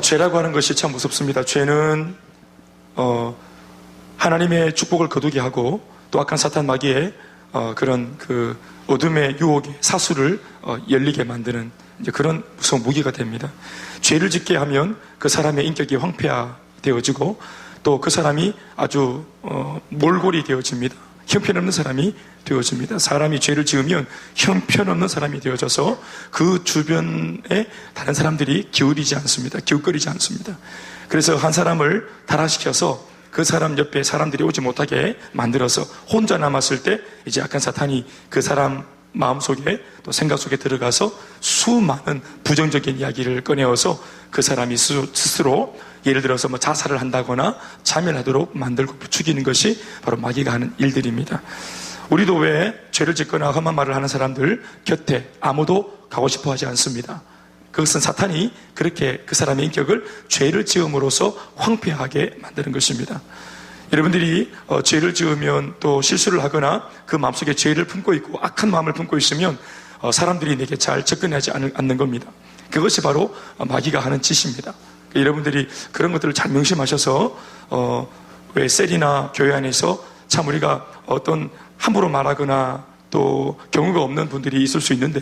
죄라고 하는 것이 참 무섭습니다. 죄는 하나님의 축복을 거두게 하고 또 악한 사탄 마귀의 그런 그 어둠의 유혹의 사수를 열리게 만드는 이제 그런 무서운 무기가 됩니다. 죄를 짓게 하면 그 사람의 인격이 황폐화되어지고 또 그 사람이 아주 몰골이 되어집니다. 형편없는 사람이 되어집니다. 사람이 죄를 지으면 형편없는 사람이 되어져서 그 주변에 다른 사람들이 기울이지 않습니다. 기웃거리지 않습니다. 그래서 한 사람을 타락시켜서 그 사람 옆에 사람들이 오지 못하게 만들어서 혼자 남았을 때 이제 약간 사탄이 그 사람 마음속에 또 생각 속에 들어가서 수많은 부정적인 이야기를 꺼내어서 그 사람이 스스로 예를 들어서 뭐 자살을 한다거나 자멸하도록 만들고 부추기는 것이 바로 마귀가 하는 일들입니다. 우리도 왜 죄를 짓거나 험한 말을 하는 사람들 곁에 아무도 가고 싶어 하지 않습니다. 그것은 사탄이 그렇게 그 사람의 인격을 죄를 지음으로써 황폐하게 만드는 것입니다. 여러분들이 죄를 지으면 또 실수를 하거나 그 마음속에 죄를 품고 있고 악한 마음을 품고 있으면 사람들이 내게 잘 접근하지 않는 겁니다. 그것이 바로 마귀가 하는 짓입니다. 여러분들이 그런 것들을 잘 명심하셔서 왜 셀이나 교회 안에서 참 우리가 어떤 함부로 말하거나 또 경우가 없는 분들이 있을 수 있는데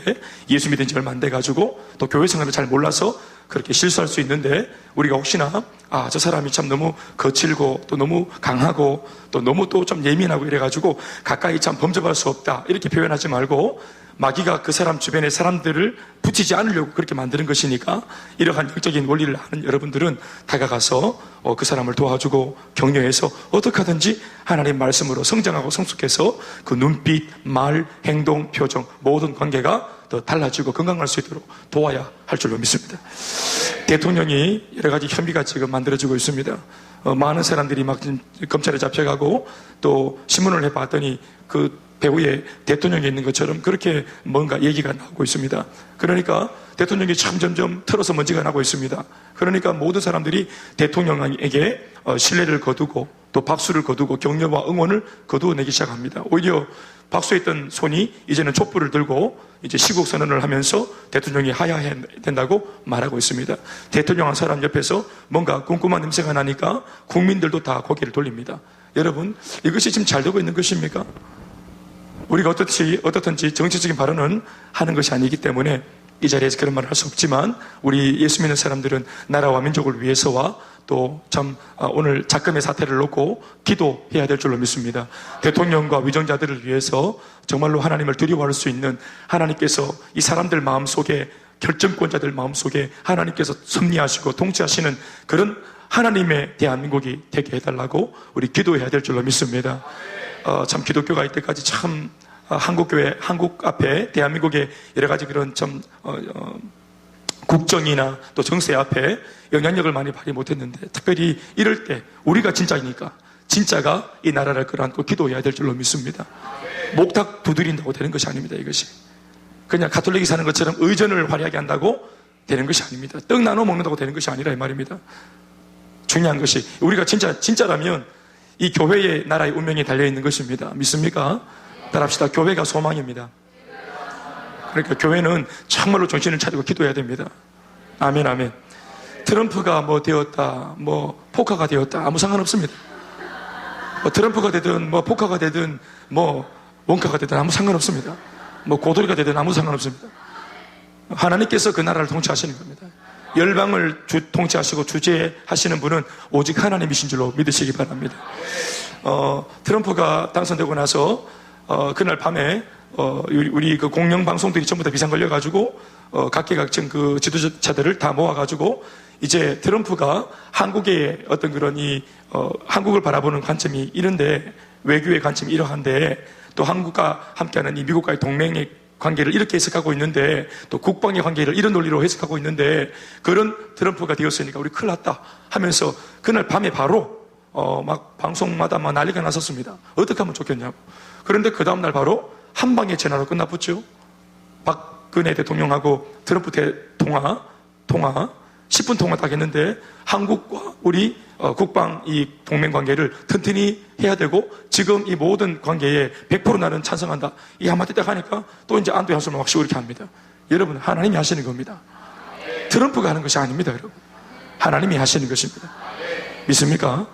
예수 믿은 지 얼마 안 돼가지고 또 교회 생활을 잘 몰라서 그렇게 실수할 수 있는데 우리가 혹시나 저 사람이 참 너무 거칠고 또 너무 강하고 또 너무 또 좀 예민하고 이래가지고 가까이 참 범접할 수 없다 이렇게 표현하지 말고 마귀가 그 사람 주변의 사람들을 붙이지 않으려고 그렇게 만드는 것이니까 이러한 영적인 원리를 아는 여러분들은 다가가서 그 사람을 도와주고 격려해서 어떻게 하든지 하나님 말씀으로 성장하고 성숙해서 그 눈빛, 말, 행동, 표정 모든 관계가 더 달라지고 건강할 수 있도록 도와야 할 줄로 믿습니다. 대통령이 여러 가지 혐의가 지금 만들어지고 있습니다. 많은 사람들이 막 검찰에 잡혀가고 또 신문을 해봤더니 그 배후에 대통령이 있는 것처럼 그렇게 뭔가 얘기가 나오고 있습니다. 그러니까 대통령이 점점 털어서 먼지가 나고 있습니다. 그러니까 모든 사람들이 대통령에게 신뢰를 거두고 또 박수를 거두고 격려와 응원을 거두어내기 시작합니다. 오히려 박수했던 손이 이제는 촛불을 들고 이제 시국 선언을 하면서 대통령이 하야해야 된다고 말하고 있습니다. 대통령 한 사람 옆에서 뭔가 꼼꼼한 냄새가 나니까 국민들도 다 고개를 돌립니다. 여러분, 이것이 지금 잘 되고 있는 것입니까? 우리가 어떻든지 정치적인 발언은 하는 것이 아니기 때문에 이 자리에서 그런 말을 할 수 없지만 우리 예수 믿는 사람들은 나라와 민족을 위해서와 또 참 오늘 작금의 사태를 놓고 기도해야 될 줄로 믿습니다. 대통령과 위정자들을 위해서 정말로 하나님을 두려워할 수 있는 하나님께서 이 사람들 마음속에 결정권자들 마음속에 하나님께서 섭리하시고 통치하시는 그런 하나님의 대한민국이 되게 해달라고 우리 기도해야 될 줄로 믿습니다. 참 기독교가 이때까지 참 한국교회, 한국 앞에 대한민국의 여러 가지 그런 참 국정이나 또 정세 앞에 영향력을 많이 발휘 못했는데 특별히 이럴 때 우리가 진짜이니까 진짜가 이 나라를 끌어안고 기도해야 될 줄로 믿습니다. 목탁 두드린다고 되는 것이 아닙니다. 이것이 그냥 가톨릭이 사는 것처럼 의전을 화려하게 한다고 되는 것이 아닙니다. 떡 나눠 먹는다고 되는 것이 아니라 이 말입니다. 중요한 것이 우리가 진짜라면 이 교회의 나라의 운명이 달려있는 것입니다. 믿습니까? 따라합시다. 교회가 소망입니다. 그러니까 교회는 정말로 정신을 차리고 기도해야 됩니다. 아멘, 아멘. 트럼프가 뭐 되었다, 뭐 포카가 되었다, 아무 상관없습니다. 뭐 트럼프가 되든 뭐 포카가 되든 뭐 원카가 되든 아무 상관없습니다. 뭐 고돌이가 되든 아무 상관없습니다. 하나님께서 그 나라를 통치하시는 겁니다. 열방을 통치하시고 주재하시는 분은 오직 하나님이신 줄로 믿으시기 바랍니다. 트럼프가 당선되고 나서 그날 밤에 우리 그 공영방송들이 전부 다 비상 걸려가지고 각계각층 그 지도자들을 다 모아가지고 이제 트럼프가 한국의 어떤 그런 한국을 바라보는 관점이 이런데 외교의 관점이 이러한데 또 한국과 함께하는 이 미국과의 동맹의 관계를 이렇게 해석하고 있는데 또 국방의 관계를 이런 논리로 해석하고 있는데 그런 트럼프가 되었으니까 우리 큰일 났다 하면서 그날 밤에 바로 막 방송마다 막 난리가 났었습니다. 어떻게 하면 좋겠냐고. 그런데 그 다음날 바로 한 방의 전화로 끝나붙죠. 박근혜 대통령하고 트럼프 통화 10분 통화 딱 했는데 한국과 우리 국방 이 동맹 관계를 튼튼히 해야 되고 지금 이 모든 관계에 100% 나는 찬성한다. 이 한마디 딱 하니까 또 이제 안도의 한숨을 확 쉬고 이렇게 합니다. 여러분, 하나님이 하시는 겁니다. 트럼프가 하는 것이 아닙니다, 여러분. 하나님이 하시는 것입니다. 믿습니까?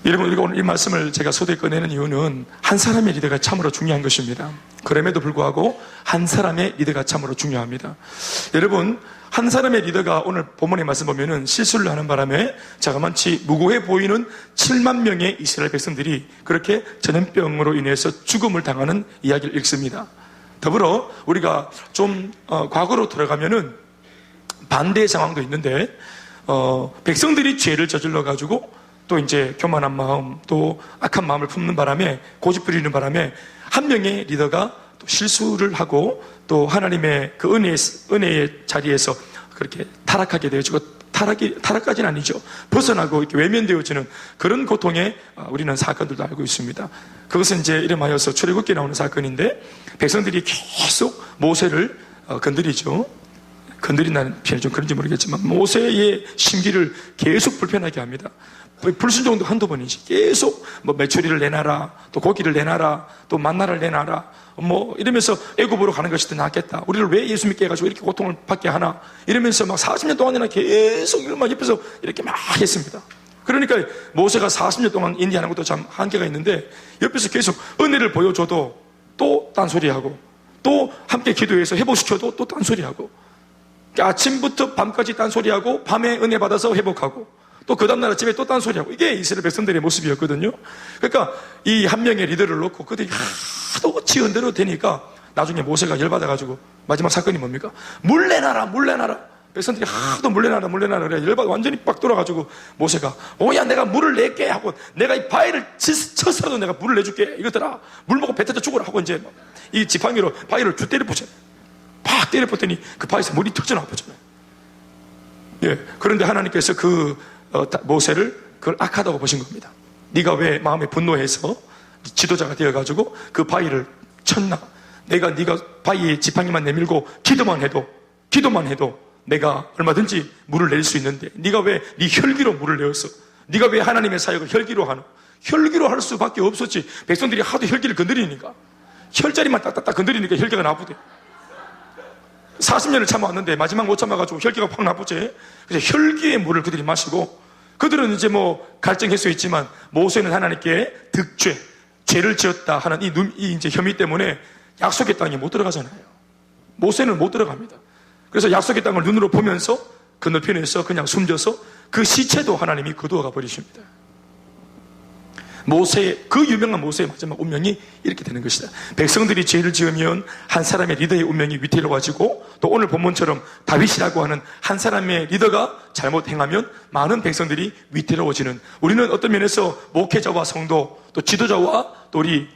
여러분, 우리가 오늘 이 말씀을 제가 소대에 꺼내는 이유는 한 사람의 리더가 참으로 중요한 것입니다. 그럼에도 불구하고 한 사람의 리더가 참으로 중요합니다. 여러분, 한 사람의 리더가 오늘 본문의 말씀 보면은 실수를 하는 바람에 자그마치 무고해 보이는 7만 명의 이스라엘 백성들이 그렇게 전염병으로 인해서 죽음을 당하는 이야기를 읽습니다. 더불어 우리가 좀 과거로 들어가면은 반대의 상황도 있는데 백성들이 죄를 저질러 가지고 또 이제 교만한 마음, 또 악한 마음을 품는 바람에, 고집 부리는 바람에 한 명의 리더가 또 실수를 하고 또 하나님의 그 은혜의 자리에서 그렇게 타락하게 되어지고, 타락까지는 아니죠. 벗어나고 이렇게 외면되어지는 그런 고통에 우리는 사건들도 알고 있습니다. 그것은 이제 이름하여서 출애굽기에 나오는 사건인데, 백성들이 계속 모세를 건드리죠. 건드린다는 표현이 좀 그런지 모르겠지만 모세의 심기를 계속 불편하게 합니다. 불순종도 한두 번이지. 계속 메추리를 내놔라, 또 고기를 내놔라, 또 만나를 내놔라, 이러면서 애굽으로 가는 것이 더 낫겠다. 우리를 왜 예수 믿게 해가지고 이렇게 고통을 받게 하나? 이러면서 막 40년 동안이나 계속 막 옆에서 이렇게 막 했습니다. 그러니까 모세가 40년 동안 인지하는 것도 참 한계가 있는데, 옆에서 계속 은혜를 보여줘도 또 딴소리하고, 또 함께 기도해서 회복시켜도 또 딴소리하고, 아침부터 밤까지 딴소리하고, 밤에 은혜 받아서 회복하고, 또 그 다음날 아침에 또 딴소리하고, 이게 이스라엘 백성들의 모습이었거든요. 그러니까 이 한 명의 리더를 놓고 그들이 하도 지은대로 되니까 나중에 모세가 열받아가지고 마지막 사건이 뭡니까? 물 내놔라, 물 내놔라. 백성들이 하도 물 내놔라, 물 내놔라. 그래 열받아 완전히 빡 돌아가지고 모세가 뭐야, 내가 물을 낼게 하고, 내가 이 바위를 쳐서라도 내가 물을 내줄게 이거더라. 물 먹고 배 터져 죽어라 하고 이제 이 지팡이로 바위를 쭉 때려보잖아요. 팍 때려봤더니 그 바위에서 물이 터져나와버잖아요. 예. 그런데 하나님께서 모세를 그걸 악하다고 보신 겁니다. 네가 왜 마음에 분노해서 지도자가 되어가지고 그 바위를 쳤나? 네가 바위에 지팡이만 내밀고 기도만 해도 내가 얼마든지 물을 낼 수 있는데, 네가 왜 네 혈기로 물을 내었어? 네가 왜 하나님의 사역을 혈기로 하노? 혈기로 할 수밖에 없었지. 백성들이 하도 혈기를 건드리니까, 혈자리만 딱딱딱 건드리니까 혈기가 나쁘대. 40년을 참아왔는데 마지막 못 참아가지고 혈기가 확 나쁘지. 그래서 혈기의 물을 그들이 마시고, 그들은 이제 갈증할 수 있지만 모세는 하나님께 죄를 지었다 하는 이 이제 혐의 때문에 약속의 땅에 못 들어가잖아요. 모세는 못 들어갑니다. 그래서 약속의 땅을 눈으로 보면서 건너편에서 그냥 숨져서 그 시체도 하나님이 거두어가 버리십니다. 그 유명한 모세의 마지막 운명이 이렇게 되는 것이다. 백성들이 죄를 지으면 한 사람의 리더의 운명이 위태로워지고, 또 오늘 본문처럼 다윗이라고 하는 한 사람의 리더가 잘못 행하면 많은 백성들이 위태로워지는, 우리는 어떤 면에서 목회자와 성도, 또 지도자와 또 우리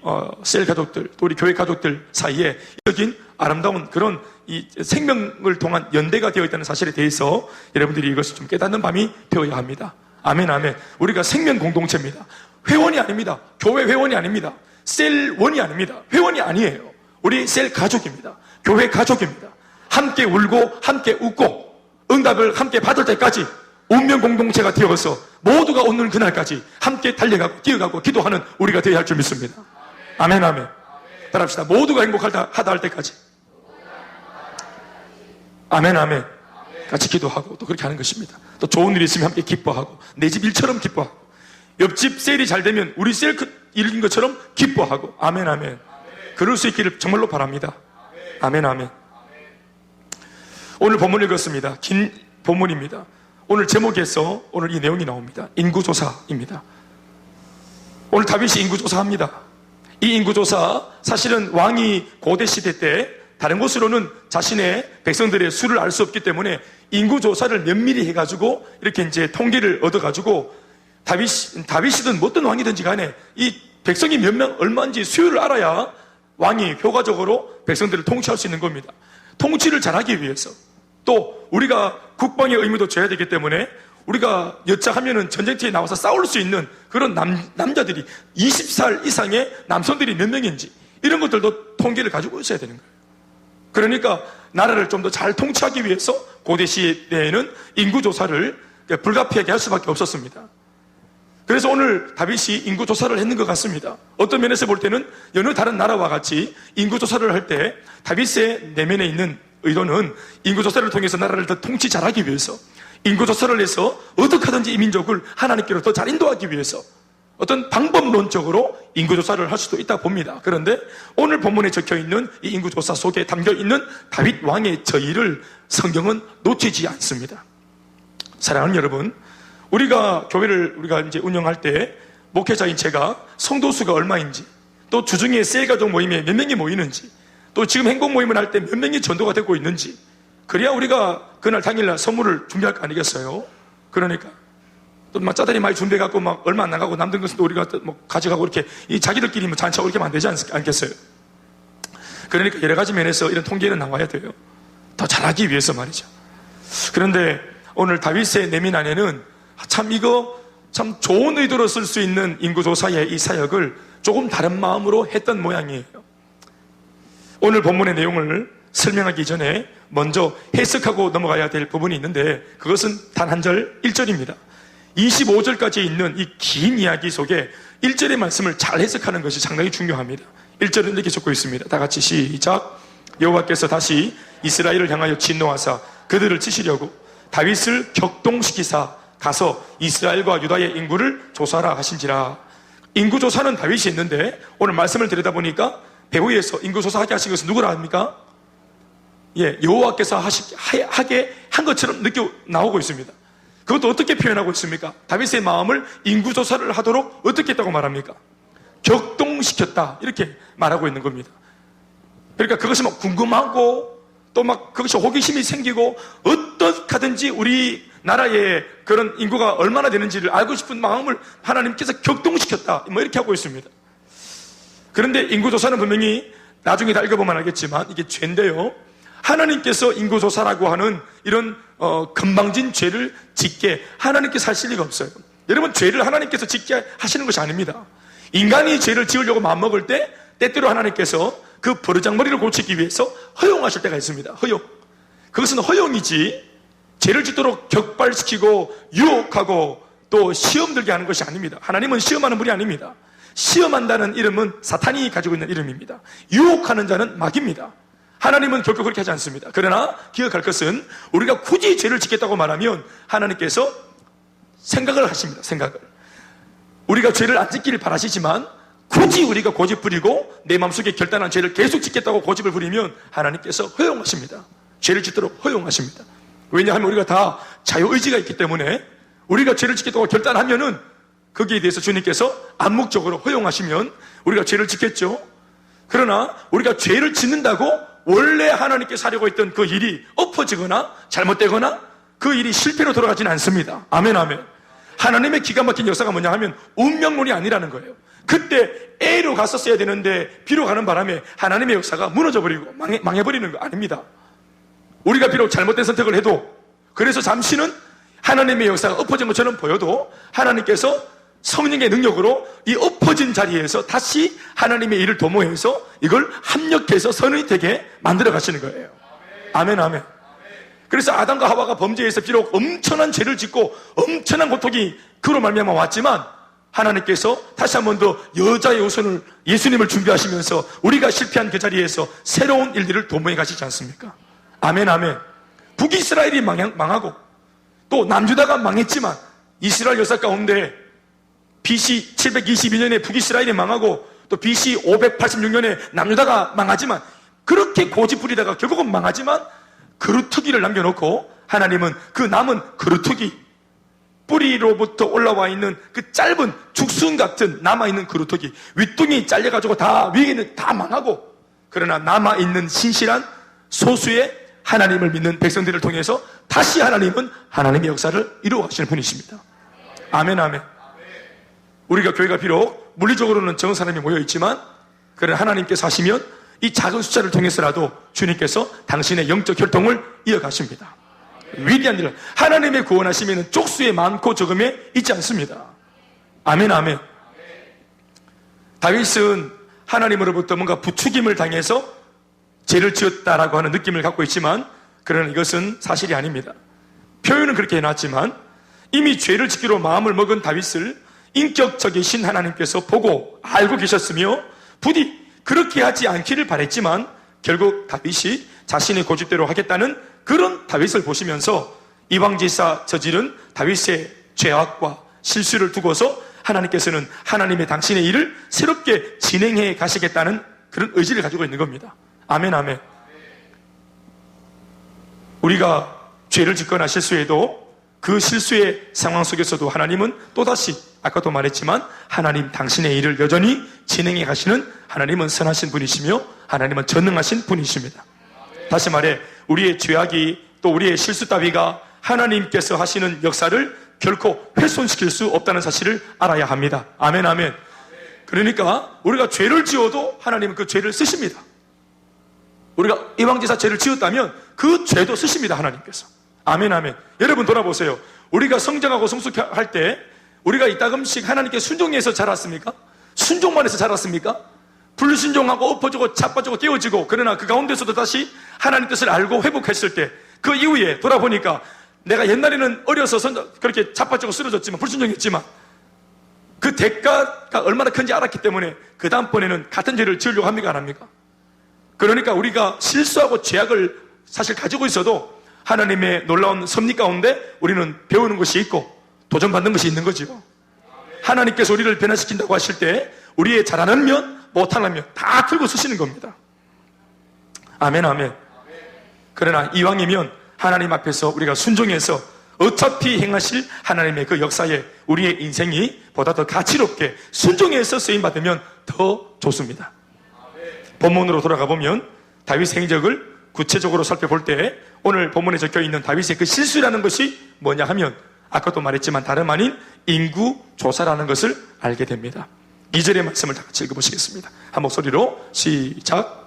셀 가족들, 또 우리 교회 가족들 사이에 여긴 아름다운 그런 이 생명을 통한 연대가 되어 있다는 사실에 대해서 여러분들이 이것을 좀 깨닫는 밤이 되어야 합니다. 아멘, 아멘. 우리가 생명 공동체입니다. 회원이 아닙니다. 교회 회원이 아닙니다. 셀원이 아닙니다. 회원이 아니에요. 우리 셀 가족입니다. 교회 가족입니다. 함께 울고 함께 웃고 응답을 함께 받을 때까지 운명 공동체가 되어서 모두가 오는 그날까지 함께 달려가고 뛰어가고 기도하는 우리가 되어야 할 줄 믿습니다. 아멘, 아멘. 따라합시다. 모두가 행복하다 할 때까지. 아멘, 아멘. 같이 기도하고 또 그렇게 하는 것입니다. 또 좋은 일이 있으면 함께 기뻐하고, 내 집 일처럼 기뻐하고, 옆집 셀이 잘 되면 우리 셀 일인 것처럼 기뻐하고. 아멘, 아멘. 그럴 수 있기를 정말로 바랍니다. 아멘, 아멘. 오늘 본문 읽었습니다. 긴 본문입니다. 오늘 제목에서 오늘 이 내용이 나옵니다. 인구조사입니다. 오늘 다윗이 인구조사합니다. 이 인구조사, 사실은 왕이 고대 시대 때 다른 곳으로는 자신의 백성들의 수를 알 수 없기 때문에 인구조사를 면밀히 해가지고 이렇게 이제 통계를 얻어가지고 다윗이든 어떤 왕이든지 간에 이 백성이 몇 명 얼마인지 수요를 알아야 왕이 효과적으로 백성들을 통치할 수 있는 겁니다. 통치를 잘하기 위해서, 또 우리가 국방의 의무도 져야 되기 때문에 우리가 여차하면은 전쟁터에 나와서 싸울 수 있는 그런 남자들이 20살 이상의 남성들이 몇 명인지 이런 것들도 통계를 가지고 있어야 되는 거예요. 그러니까 나라를 좀 더 잘 통치하기 위해서 고대 시대에는 인구조사를 불가피하게 할 수밖에 없었습니다. 그래서 오늘 다윗이 인구조사를 했는 것 같습니다. 어떤 면에서 볼 때는 여느 다른 나라와 같이 인구조사를 할 때 다윗의 내면에 있는 의도는 인구조사를 통해서 나라를 더 통치 잘하기 위해서, 인구조사를 해서 어떻게 하든지 이 민족을 하나님께로 더 잘 인도하기 위해서 어떤 방법론적으로 인구조사를 할 수도 있다 봅니다. 그런데 오늘 본문에 적혀있는 이 인구조사 속에 담겨있는 다윗 왕의 저희를 성경은 놓치지 않습니다. 사랑하는 여러분, 우리가 교회를 이제 운영할 때 목회자인 제가 성도수가 얼마인지, 또 주중에 셀가족 모임에 몇 명이 모이는지, 또 지금 행복 모임을 할 때 몇 명이 전도가 되고 있는지, 그래야 우리가 그날 당일날 선물을 준비할 거 아니겠어요? 그러니까 또 막 짜다리 많이 준비해갖고 막 얼마 안 나가고 남는 것은 또 우리가 뭐 가져가고 이렇게 이 자기들끼리 뭐 잔치하고 이렇게 하면 안 되지 않겠어요? 그러니까 여러 가지 면에서 이런 통계는 나와야 돼요. 더 잘하기 위해서 말이죠. 그런데 오늘 다윗의 내민 안에는 참 좋은 의도로 쓸 수 있는 인구조사의 이 사역을 조금 다른 마음으로 했던 모양이에요. 오늘 본문의 내용을 설명하기 전에 먼저 해석하고 넘어가야 될 부분이 있는데 그것은 단 한 절 1절입니다. 25절까지 있는 이 긴 이야기 속에 1절의 말씀을 잘 해석하는 것이 상당히 중요합니다. 1절은 이렇게 적고 있습니다. 다 같이 시작. 여호와께서 다시 이스라엘을 향하여 진노하사 그들을 치시려고 다윗을 격동시키사 가서 이스라엘과 유다의 인구를 조사하라 하신지라. 인구조사는 다윗이 했는데 오늘 말씀을 들여다보니까 배후에서 인구조사하게 하신 것은 누구라 합니까? 여호와께서 하게 한 것처럼 나오고 있습니다. 그것도 어떻게 표현하고 있습니까? 다윗의 마음을 인구조사를 하도록 어떻게 했다고 말합니까? 격동시켰다 이렇게 말하고 있는 겁니다. 그러니까 그것이 막 궁금하고 또 막 그것이 호기심이 생기고 어떻게 하든지 우리나라의 그런 인구가 얼마나 되는지를 알고 싶은 마음을 하나님께서 격동시켰다 뭐 이렇게 하고 있습니다. 그런데 인구조사는 분명히 나중에 다 읽어보면 알겠지만 이게 죄인데요, 하나님께서 인구조사라고 하는 이런 건방진 죄를 짓게 하나님께서 하실 리가 없어요. 여러분, 죄를 하나님께서 짓게 하시는 것이 아닙니다. 인간이 죄를 지으려고 마음먹을 때 때때로 하나님께서 그 버르장머리를 고치기 위해서 허용하실 때가 있습니다. 허용. 그것은 허용이지 죄를 짓도록 격발시키고 유혹하고 또 시험 들게 하는 것이 아닙니다. 하나님은 시험하는 분이 아닙니다. 시험한다는 이름은 사탄이 가지고 있는 이름입니다. 유혹하는 자는 마귀입니다. 하나님은 결코 그렇게 하지 않습니다. 그러나 기억할 것은 우리가 굳이 죄를 짓겠다고 말하면 하나님께서 생각을 하십니다. 생각을. 우리가 죄를 안 짓기를 바라시지만 굳이 우리가 고집 부리고 내 마음속에 결단한 죄를 계속 짓겠다고 고집을 부리면 하나님께서 허용하십니다. 죄를 짓도록 허용하십니다. 왜냐하면 우리가 다 자유의지가 있기 때문에 우리가 죄를 짓겠다고 결단하면은 거기에 대해서 주님께서 암묵적으로 허용하시면 우리가 죄를 짓겠죠. 그러나 우리가 죄를 짓는다고 원래 하나님께서 하려고 했던 그 일이 엎어지거나 잘못되거나 그 일이 실패로 돌아가지는 않습니다. 아멘, 아멘. 하나님의 기가 막힌 역사가 뭐냐 하면 운명론이 아니라는 거예요. 그때 A로 갔었어야 되는데 B로 가는 바람에 하나님의 역사가 무너져버리고 망해버리는 거 아닙니다. 우리가 비록 잘못된 선택을 해도 그래서 잠시는 하나님의 역사가 엎어진 것처럼 보여도 하나님께서 성령의 능력으로 이 엎어진 자리에서 다시 하나님의 일을 도모해서 이걸 합력해서 선이 되게 만들어 가시는 거예요. 아멘, 아멘. 그래서 아담과 하와가 범죄해서 비록 엄청난 죄를 짓고 엄청난 고통이 그로 말미암아 왔지만 하나님께서 다시 한 번 더 여자의 우선을 예수님을 준비하시면서 우리가 실패한 그 자리에서 새로운 일들을 도모해 가시지 않습니까? 아멘, 아멘. 북이스라엘이 망하고 또 남유다가 망했지만 이스라엘 역사 가운데 BC 722년에 북이스라엘이 망하고 또 BC 586년에 남유다가 망하지만 그렇게 고집부리다가 결국은 망하지만 그루터기를 남겨놓고 하나님은 그 남은 그루터기 뿌리로부터 올라와 있는 그 짧은 죽순 같은 남아있는 그루터기 윗둥이 잘려가지고 다 위에 있는 다 망하고 그러나 남아있는 신실한 소수의 하나님을 믿는 백성들을 통해서 다시 하나님은 하나님의 역사를 이루어 가시는 분이십니다. 아멘, 아멘. 우리가 교회가 비록 물리적으로는 적은 사람이 모여있지만 그러나 하나님께서 하시면 이 작은 숫자를 통해서라도 주님께서 당신의 영적 혈통을 이어가십니다. 위대한 일을 하나님의 구원하시면 쪽수에 많고 적음에 있지 않습니다. 아멘, 아멘. 다윗은 하나님으로부터 뭔가 부추김을 당해서 죄를 지었다라고 하는 느낌을 갖고 있지만 그러나 이것은 사실이 아닙니다. 표현은 그렇게 해놨지만 이미 죄를 짓기로 마음을 먹은 다윗을 인격적이신 하나님께서 보고 알고 계셨으며 부디 그렇게 하지 않기를 바랬지만 결국 다윗이 자신의 고집대로 하겠다는 그런 다윗을 보시면서 이방지사 저지른 다윗의 죄악과 실수를 두고서 하나님께서는 하나님의 당신의 일을 새롭게 진행해 가시겠다는 그런 의지를 가지고 있는 겁니다. 아멘, 아멘. 우리가 죄를 짓거나 실수해도 그 실수의 상황 속에서도 하나님은 또다시 아까도 말했지만 하나님 당신의 일을 여전히 진행해 가시는 하나님은 선하신 분이시며 하나님은 전능하신 분이십니다. 다시 말해 우리의 죄악이 또 우리의 실수 따위가 하나님께서 하시는 역사를 결코 훼손시킬 수 없다는 사실을 알아야 합니다. 아멘, 아멘. 그러니까 우리가 죄를 지어도 하나님은 그 죄를 쓰십니다. 우리가 이방지사 죄를 지었다면 그 죄도 쓰십니다, 하나님께서. 아멘, 아멘. 여러분 돌아보세요. 우리가 성장하고 성숙할 때 우리가 이따금씩 하나님께 순종해서 자랐습니까? 순종만 해서 자랐습니까? 불순종하고 엎어지고 자빠지고 깨어지고, 그러나 그 가운데서도 다시 하나님 뜻을 알고 회복했을 때 그 이후에 돌아보니까 내가 옛날에는 어려서 그렇게 자빠지고 쓰러졌지만 불순종했지만 그 대가가 얼마나 큰지 알았기 때문에 그 다음번에는 같은 죄를 지으려고 합니까, 안 합니까? 그러니까 우리가 실수하고 죄악을 사실 가지고 있어도 하나님의 놀라운 섭리 가운데 우리는 배우는 것이 있고 도전받는 것이 있는 거죠. 하나님께서 우리를 변화시킨다고 하실 때 우리의 잘하는 면, 못하는 면 다 들고 쓰시는 겁니다. 아멘, 아멘. 그러나 이왕이면 하나님 앞에서 우리가 순종해서 어차피 행하실 하나님의 그 역사에 우리의 인생이 보다 더 가치롭게 순종해서 쓰임받으면 더 좋습니다. 본문으로 돌아가 보면 다윗의 행적을 구체적으로 살펴볼 때 오늘 본문에 적혀 있는 다윗의 그 실수라는 것이 뭐냐 하면 아까도 말했지만 다름 아닌 인구조사라는 것을 알게 됩니다. 2절의 말씀을 다 같이 읽어보시겠습니다. 한 목소리로 시작.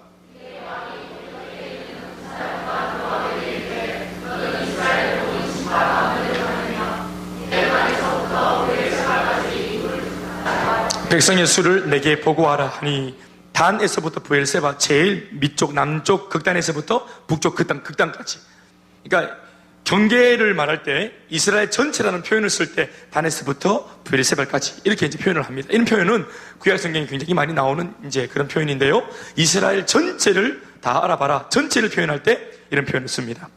백성의 수를 내게 보고하라 하니 단에서부터 브엘세바 제일 밑쪽 남쪽 극단에서부터 북쪽 극단까지, 그러니까 경계를 말할 때 이스라엘 전체라는 표현을 쓸 때 단에서부터 브엘세바까지 이렇게 이제 표현을 합니다. 이런 표현은 구약 성경에 굉장히 많이 나오는 이제 그런 표현인데요. 이스라엘 전체를 다 알아봐라, 전체를 표현할 때 이런 표현을 씁니다.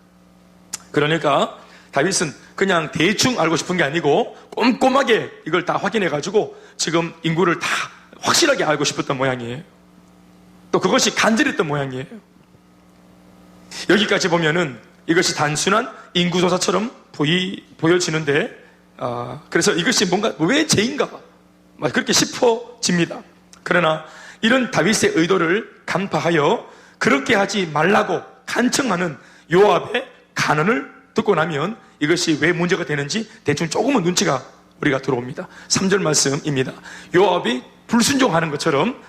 그러니까 다윗은 그냥 대충 알고 싶은 게 아니고 꼼꼼하게 이걸 다 확인해 가지고 지금 인구를 다 확실하게 알고 싶었던 모양이에요. 또 그것이 간절했던 모양이에요. 여기까지 보면은 이것이 단순한 인구조사처럼 보여지는데, 그래서 이것이 뭔가 왜 죄인가 그렇게 싶어집니다. 그러나 이런 다윗의 의도를 간파하여 그렇게 하지 말라고 간청하는 요압의 간언을 듣고 나면 이것이 왜 문제가 되는지 대충 조금은 눈치가 우리가 들어옵니다. 3절 말씀입니다. 요압이 불순종하는 것처럼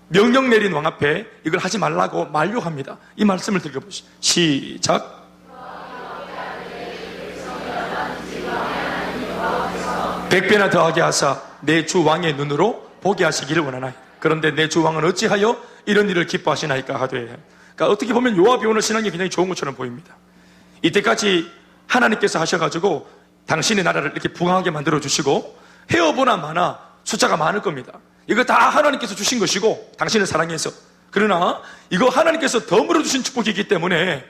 명령 내린 왕 앞에 이걸 하지 말라고 만류합니다. 이 말씀을 들어보시죠. 시작. 백배나 더하게 하사 내 주 왕의 눈으로 보게 하시기를 원하나이. 그런데 내 주 왕은 어찌하여 이런 일을 기뻐하시나이까 하되. 그러니까 어떻게 보면 요압이 오늘 신앙이 굉장히 좋은 것처럼 보입니다. 이때까지 하나님께서 하셔가지고 당신의 나라를 이렇게 부강하게 만들어주시고 헤어보나 마나 숫자가 많을 겁니다. 이거 다 하나님께서 주신 것이고 당신을 사랑해서. 그러나 이거 하나님께서 덤으로 주신 축복이기 때문에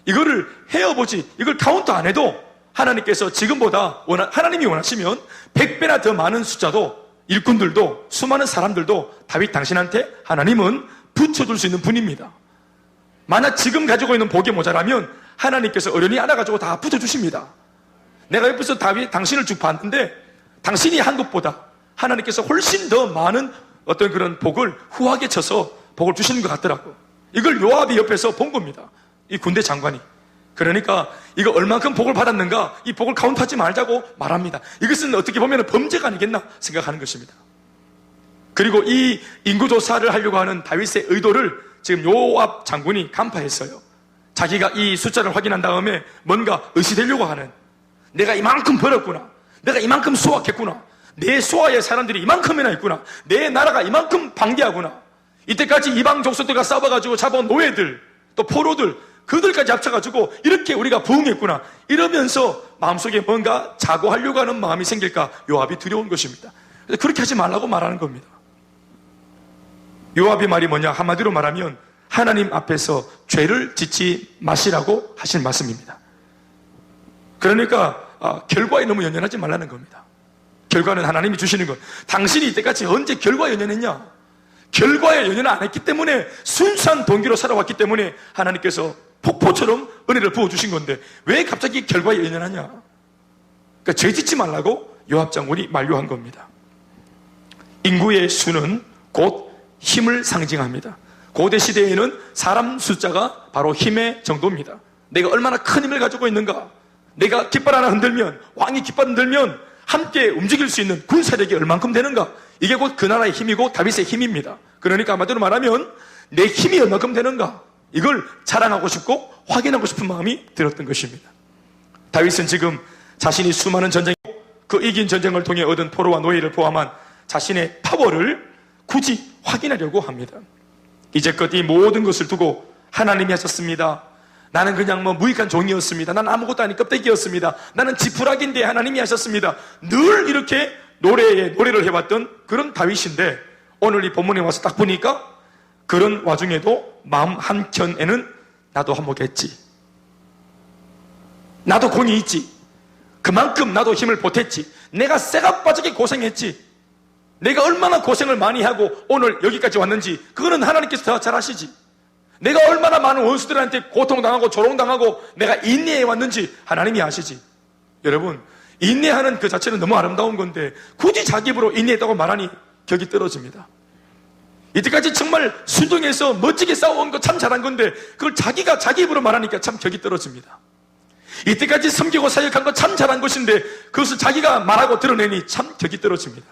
이거를 헤어보지, 이걸 카운트 안 해도 하나님께서 지금보다 하나님이 원하시면 100배나 더 많은 숫자도, 일꾼들도, 수많은 사람들도 다윗 당신한테 하나님은 붙여줄 수 있는 분입니다. 만약 지금 가지고 있는 복이 모자라면 하나님께서 어련히 알아가지고 다 붙여주십니다. 내가 옆에서 다윗 당신을 쭉 봤는데 당신이 한 것보다 하나님께서 훨씬 더 많은 어떤 그런 복을 후하게 쳐서 복을 주시는 것 같더라고. 이걸 요압이 옆에서 본 겁니다. 이 군대 장관이. 그러니까 이거 얼만큼 복을 받았는가, 이 복을 카운트하지 말자고 말합니다. 이것은 어떻게 보면 범죄가 아니겠나 생각하는 것입니다. 그리고 이 인구조사를 하려고 하는 다윗의 의도를 지금 요압 장군이 간파했어요. 자기가 이 숫자를 확인한 다음에 뭔가 의시되려고 하는, 내가 이만큼 벌었구나, 내가 이만큼 수확했구나, 내 수하에 사람들이 이만큼이나 있구나, 내 나라가 이만큼 방대하구나, 이때까지 이방 족속들과 싸워가지고 잡아온 노예들, 또 포로들, 그들까지 합쳐가지고 이렇게 우리가 부흥했구나, 이러면서 마음속에 뭔가 자고하려고 하는 마음이 생길까 요압이 두려운 것입니다. 그래서 그렇게 하지 말라고 말하는 겁니다. 요압의 말이 뭐냐, 한마디로 말하면 하나님 앞에서 죄를 짓지 마시라고 하신 말씀입니다. 그러니까 결과에 너무 연연하지 말라는 겁니다. 결과는 하나님이 주시는 것. 당신이 이때까지 언제 결과에 연연했냐? 결과에 연연 안 했기 때문에 순수한 동기로 살아왔기 때문에 하나님께서 폭포처럼 은혜를 부어주신 건데 왜 갑자기 결과에 연연하냐? 그러니까 죄 짓지 말라고 요압 장군이 만류한 겁니다. 인구의 수는 곧 힘을 상징합니다. 고대 시대에는 사람 숫자가 바로 힘의 정도입니다. 내가 얼마나 큰 힘을 가지고 있는가? 내가 깃발 하나 흔들면, 왕이 깃발 흔들면 함께 움직일 수 있는 군사력이 얼만큼 되는가? 이게 곧 그 나라의 힘이고 다윗의 힘입니다. 그러니까 한마디로 말하면 내 힘이 얼만큼 되는가? 이걸 자랑하고 싶고 확인하고 싶은 마음이 들었던 것입니다. 다윗은 지금 자신이 수많은 전쟁, 그 이긴 전쟁을 통해 얻은 포로와 노예를 포함한 자신의 파워를 굳이 확인하려고 합니다. 이제껏 이 모든 것을 두고 하나님이 하셨습니다. 나는 그냥 무익한 종이었습니다. 나는 아무것도 아닌 껍데기였습니다. 나는 지푸라기인데 하나님이 하셨습니다. 늘 이렇게 노래를 해왔던 그런 다윗인데 오늘 이 본문에 와서 딱 보니까 그런 와중에도 마음 한켠에는 나도 한몫했지. 나도 공이 있지. 그만큼 나도 힘을 보탰지. 내가 쇠가 빠지게 고생했지. 내가 얼마나 고생을 많이 하고 오늘 여기까지 왔는지 그거는 하나님께서 더 잘 아시지. 내가 얼마나 많은 원수들한테 고통당하고 조롱당하고 내가 인내해 왔는지 하나님이 아시지. 여러분, 인내하는 그 자체는 너무 아름다운 건데 굳이 자기 입으로 인내했다고 말하니 격이 떨어집니다. 이때까지 정말 순종해서 멋지게 싸워온 거 참 잘한 건데 그걸 자기가 자기 입으로 말하니까 참 격이 떨어집니다. 이때까지 섬기고 사역한 거 참 잘한 것인데 그것을 자기가 말하고 드러내니 참 격이 떨어집니다.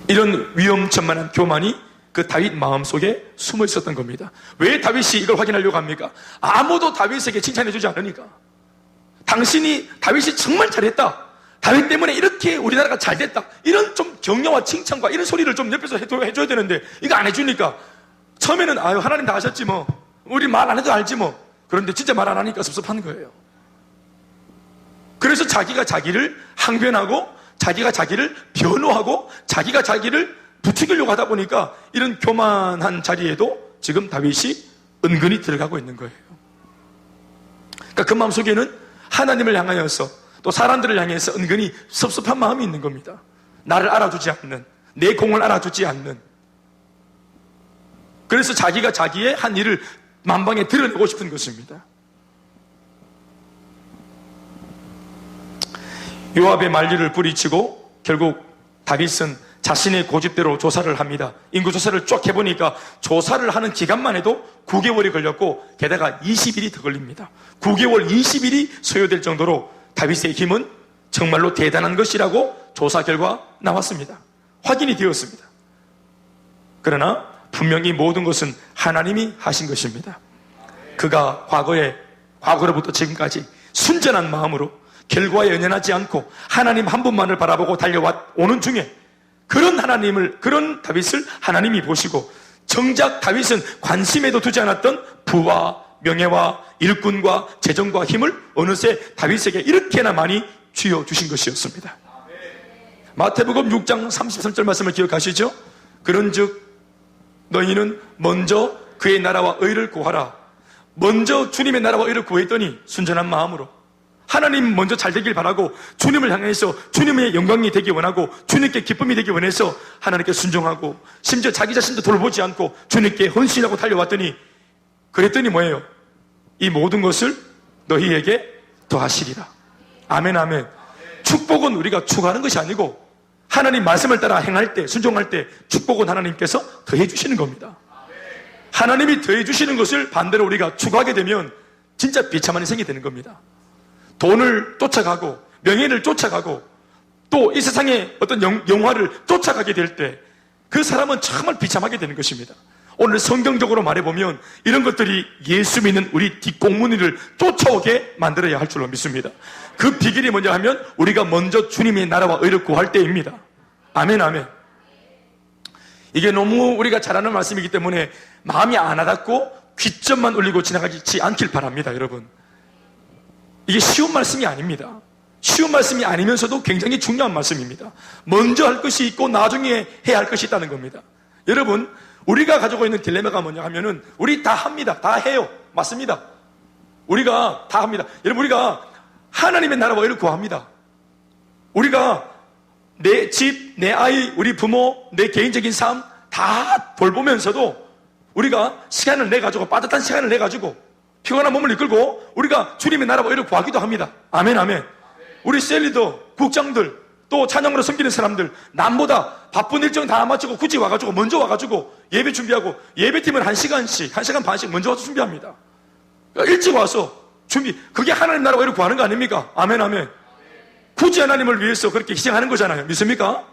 이런 위험천만한 교만이 그 다윗 마음속에 숨어 있었던 겁니다. 왜 다윗이 이걸 확인하려고 합니까? 아무도 다윗에게 칭찬해주지 않으니까. 다윗이 정말 잘했다. 다윗 때문에 이렇게 우리나라가 잘 됐다. 이런 좀 격려와 칭찬과 이런 소리를 좀 옆에서 해줘야 되는데 이거 안 해주니까 처음에는 하나님 다 하셨지 뭐. 우리 말 안 해도 알지 뭐. 그런데 진짜 말 안 하니까 섭섭한 거예요. 그래서 자기가 자기를 항변하고 자기가 자기를 변호하고 자기가 자기를 부추기려고 하다 보니까 이런 교만한 자리에도 지금 다윗이 은근히 들어가고 있는 거예요. 그러니까 그 마음속에는 하나님을 향하여서 또 사람들을 향해서 은근히 섭섭한 마음이 있는 겁니다. 나를 알아주지 않는, 내 공을 알아주지 않는. 그래서 자기가 자기의 한 일을 만방에 드러내고 싶은 것입니다. 요압의 만류를 뿌리치고 결국 다윗은 자신의 고집대로 조사를 합니다. 인구조사를 쭉 해보니까 조사를 하는 기간만 해도 9개월이 걸렸고 게다가 20일이 더 걸립니다. 9개월 20일이 소요될 정도로 다윗의 힘은 정말로 대단한 것이라고 조사 결과 나왔습니다. 확인이 되었습니다. 그러나 분명히 모든 것은 하나님이 하신 것입니다. 그가 과거로부터 지금까지 순전한 마음으로 결과에 연연하지 않고 하나님 한 분만을 바라보고 달려오는 중에 그런 다윗을 하나님이 보시고 정작 다윗은 관심에도 두지 않았던 부와 명예와 일꾼과 재정과 힘을 어느새 다윗에게 이렇게나 많이 쥐어주신 것이었습니다. 마태복음 6장 33절 말씀을 기억하시죠? 그런즉 너희는 먼저 그의 나라와 의를 구하라. 먼저 주님의 나라와 의를 구했더니 순전한 마음으로 하나님 먼저 잘 되길 바라고 주님을 향해서 주님의 영광이 되기 원하고 주님께 기쁨이 되기 원해서 하나님께 순종하고 심지어 자기 자신도 돌보지 않고 주님께 헌신하고 달려왔더니 그랬더니 뭐예요? 이 모든 것을 너희에게 더하시리라. 아멘 아멘. 축복은 우리가 추구하는 것이 아니고 하나님 말씀을 따라 행할 때 순종할 때 축복은 하나님께서 더해 주시는 겁니다. 하나님이 더해 주시는 것을 반대로 우리가 추구하게 되면 진짜 비참한 인생이 되는 겁니다. 돈을 쫓아가고 명예를 쫓아가고 또 이 세상의 어떤 영화를 쫓아가게 될 때 그 사람은 정말 비참하게 되는 것입니다. 오늘 성경적으로 말해보면 이런 것들이 예수 믿는 우리 뒷공무니를 쫓아오게 만들어야 할 줄로 믿습니다. 그 비결이 뭐냐 하면 우리가 먼저 주님의 나라와 의를 구할 때입니다. 아멘 아멘. 이게 너무 우리가 잘하는 말씀이기 때문에 마음이 안 와닿고 귀점만 울리고 지나가지 않길 바랍니다. 여러분, 이게 쉬운 말씀이 아닙니다. 쉬운 말씀이 아니면서도 굉장히 중요한 말씀입니다. 먼저 할 것이 있고 나중에 해야 할 것이 있다는 겁니다. 여러분, 우리가 가지고 있는 딜레마가 뭐냐 하면은 우리 다 합니다. 다 해요. 맞습니다. 우리가 다 합니다. 여러분, 우리가 하나님의 나라와 의를 구합니다. 우리가 내 집, 내 아이, 우리 부모, 내 개인적인 삶 다 돌보면서도 우리가 시간을 내가지고, 빠듯한 시간을 내가지고 피곤한 몸을 이끌고 우리가 주님의 나라와 의를 구하기도 합니다. 아멘, 아멘. 우리 셀리더, 국장들, 또 찬양으로 섬기는 사람들, 남보다 바쁜 일정 다 마치고 굳이 와가지고, 먼저 와가지고 예배 준비하고, 예배팀은 1시간씩, 1시간 반씩 먼저 와서 준비합니다. 그러니까 일찍 와서 준비, 그게 하나님 나라와 의를 구하는 거 아닙니까? 아멘, 아멘. 굳이 하나님을 위해서 그렇게 희생하는 거잖아요. 믿습니까?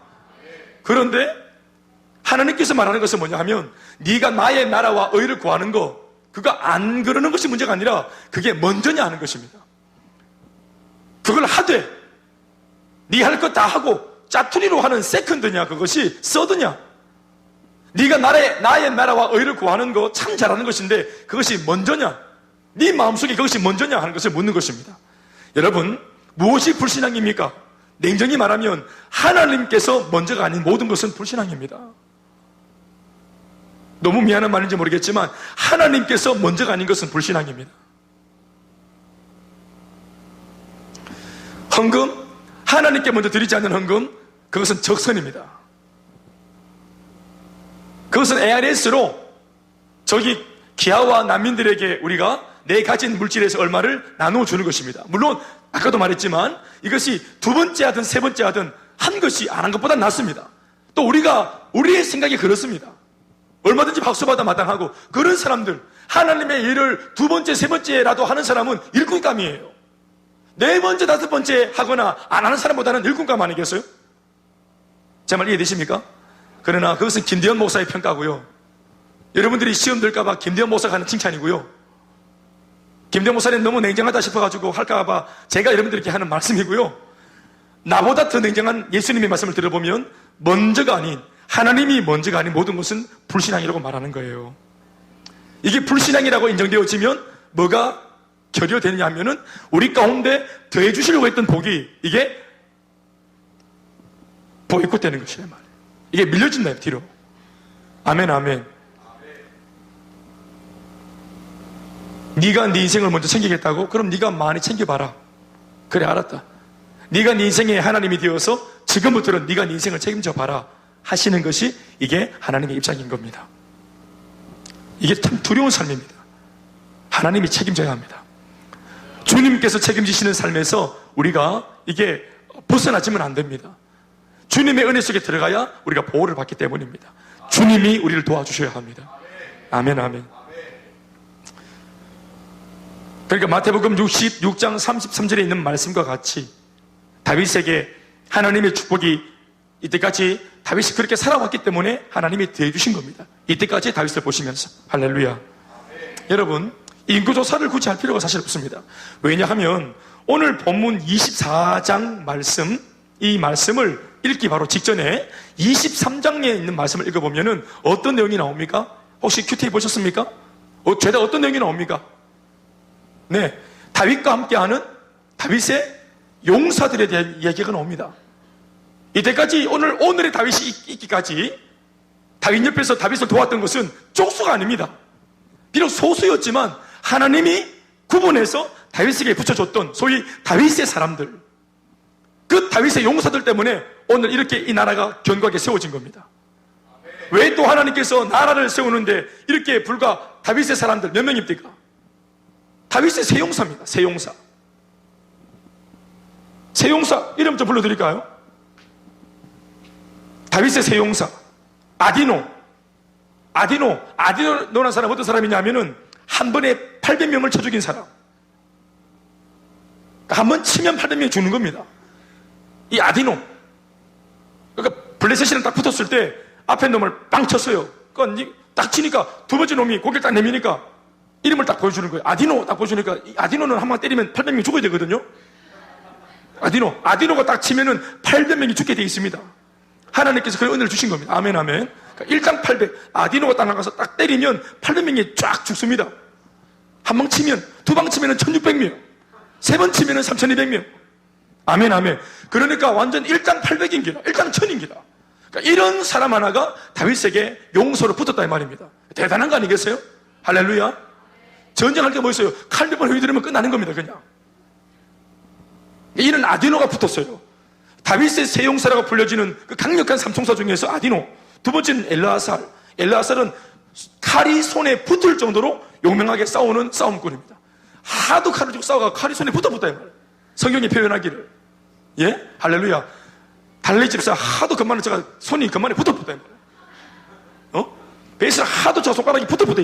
그런데 하나님께서 말하는 것은 뭐냐 하면, 네가 나의 나라와 의를 구하는 거, 그거 안 그러는 것이 문제가 아니라 그게 먼저냐 하는 것입니다. 그걸 하되 네 할 것 다 하고 짜투리로 하는 세컨드냐, 그것이 서드냐. 네가 나의 나라와 의를 구하는 거 참 잘하는 것인데 그것이 먼저냐, 네 마음속에 그것이 먼저냐 하는 것을 묻는 것입니다. 여러분, 무엇이 불신앙입니까? 냉정히 말하면 하나님께서 먼저가 아닌 모든 것은 불신앙입니다. 너무 미안한 말인지 모르겠지만 하나님께서 먼저가 아닌 것은 불신앙입니다. 헌금, 하나님께 먼저 드리지 않는 헌금, 그것은 적선입니다. 그것은 ARS로 저기 기아와 난민들에게 우리가 내 가진 물질에서 얼마를 나누어 주는 것입니다. 물론 아까도 말했지만 이것이 두 번째 하든 세 번째 하든 한 것이 안 한 것보다 낫습니다. 또 우리의 생각이 그렇습니다. 얼마든지 박수받아 마땅하고, 그런 사람들, 하나님의 일을 두 번째 세 번째라도 하는 사람은 일꾼감이에요. 네 번째 다섯 번째 하거나 안 하는 사람보다는 일꾼감 아니겠어요? 제 말 이해되십니까? 그러나 그것은 김대현 목사의 평가고요, 여러분들이 시험 들까봐 김대현 목사가 하는 칭찬이고요, 김대현 목사는 너무 냉정하다 싶어가지고 할까봐 제가 여러분들께 하는 말씀이고요, 나보다 더 냉정한 예수님의 말씀을 들어보면 먼저가 아닌, 하나님이 먼저가 아닌 모든 것은 불신앙이라고 말하는 거예요. 이게 불신앙이라고 인정되어지면 뭐가 결여되느냐 하면은 우리 가운데 더해 주시려고 했던 복이 이게 보이콧되는 것이란 말이에요. 이게 밀려진다, 뒤로. 아멘, 아멘. 네가 네 인생을 먼저 챙기겠다고? 그럼 네가 많이 챙겨봐라. 그래, 알았다. 네가 네 인생의 하나님이 되어서 지금부터는 네가 네 인생을 책임져 봐라 하시는 것이 이게 하나님의 입장인 겁니다. 이게 참 두려운 삶입니다. 하나님이 책임져야 합니다. 주님께서 책임지시는 삶에서 우리가 이게 벗어나지면 안 됩니다. 주님의 은혜 속에 들어가야 우리가 보호를 받기 때문입니다. 주님이 우리를 도와주셔야 합니다. 아멘, 아멘. 그러니까 마태복음 66장 33절에 있는 말씀과 같이 다윗에게 하나님의 축복이 이때까지 다윗이 그렇게 살아왔기 때문에 하나님이 대해주신 겁니다. 이때까지 다윗을 보시면서. 할렐루야. 여러분, 인구조사를 굳이 할 필요가 사실 없습니다. 왜냐하면 오늘 본문 24장 말씀, 이 말씀을 읽기 바로 직전에 23장에 있는 말씀을 읽어보면 어떤 내용이 나옵니까? 혹시 큐티 보셨습니까? 죄다 어떤 내용이 나옵니까? 네, 다윗과 함께하는 다윗의 용사들에 대한 이야기가 나옵니다. 이때까지 오늘의 다윗이 있기까지 다윗 옆에서 다윗을 도왔던 것은 쪽수가 아닙니다. 비록 소수였지만 하나님이 구분해서 다윗에게 붙여줬던 소위 다윗의 사람들, 그 다윗의 용사들 때문에 오늘 이렇게 이 나라가 견고하게 세워진 겁니다. 왜 또 하나님께서 나라를 세우는데 이렇게 불과 다윗의 사람들 몇 명입니까? 다윗의 세 용사입니다. 세 용사. 세 용사 이름 좀 불러드릴까요? 다윗의 세 용사. 아디노라는 사람 어떤 사람이냐면은 한 번에 800명을 쳐 죽인 사람. 한 번 치면 800명이 죽는 겁니다. 이 아디노. 그러니까 블레셋이랑 딱 붙었을 때 앞에 놈을 빵 쳤어요. 그러니까 딱 치니까 두 번째 놈이 고개를 딱 내미니까 이름을 딱 보여주는 거예요. 아디노 딱 보여주니까 이 아디노는 한 방 때리면 800명이 죽어야 되거든요. 아디노가 딱 치면은 800명이 죽게 돼 있습니다. 하나님께서 그런 은혜를 주신 겁니다. 아멘, 아멘. 그러니까 1장 800, 아디노가 딱 나가서 딱 때리면 800명이 쫙 죽습니다. 한 방 치면, 두 방 치면은 1600명, 세 번 치면은 3200명. 아멘, 아멘. 그러니까 완전 1장 800인기라, 1장 1000인기라. 그러니까 이런 사람 하나가 다윗에게 용서로 붙었다 이 말입니다. 대단한 거 아니겠어요? 할렐루야. 전쟁할 게 뭐 있어요? 칼 몇 번 휘두르면 끝나는 겁니다, 그냥. 이는 아디노가 붙었어요. 다윗의 세용사라고 불려지는 그 강력한 삼총사 중에서 아디노. 두 번째는 엘르아살. 엘르아살은 칼이 손에 붙을 정도로 용맹하게 싸우는 싸움꾼입니다. 하도 칼을 쥐고 싸워가 칼이 손에 붙어붙다 이 말이에요. 성경이 표현하기를. 예? 할렐루야. 달리 집사 하도 그만은 제가 손이 그만에 붙어붙다 이 말이에요. 베이스를 하도 저 손가락이 붙어붙다.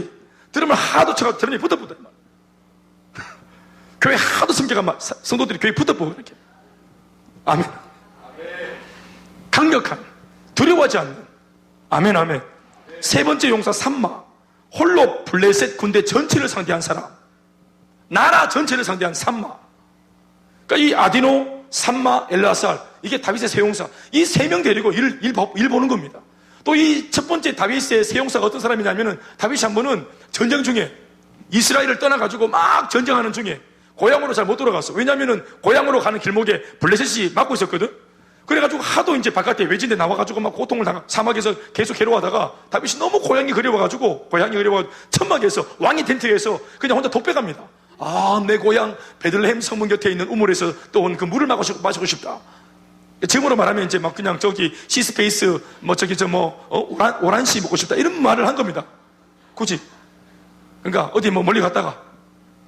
드럼을 하도 제가 드럼이 붙어붙다 이 말이에요. 교회 하도 성도들이 교회 붙어보고 이렇게. 아멘. 강력한, 두려워하지 않는. 아멘, 아멘. 세 번째 용사 삼마. 홀로 블레셋 군대 전체를 상대한 사람. 나라 전체를 상대한 삼마. 그러니까 이 아디노, 삼마, 엘르아살, 이게 다윗의 세용사. 이 세 명 데리고 일 보는 겁니다. 또 이 첫 번째 다윗의 세용사가 어떤 사람이냐면은, 다윗이 한 번은 전쟁 중에 이스라엘을 떠나가지고 막 전쟁하는 중에 고향으로 잘 못 돌아갔어. 왜냐면은 고향으로 가는 길목에 블레셋이 막고 있었거든. 그래가지고 하도 이제 바깥에 외진데 나와가지고 막 고통을 당하, 사막에서 계속 괴로워하다가 다윗이 너무 고향이 그리워가지고 천막에서 왕의 텐트에서 그냥 혼자 독백합니다. 아, 내 고향 베들레헴 성문 곁에 있는 우물에서 떠온 그 물을 마시고 싶다. 지금으로 말하면 이제 막 그냥 저기 시스페이스 오란시 먹고 싶다 이런 말을 한 겁니다. 굳이. 그러니까 어디 멀리 갔다가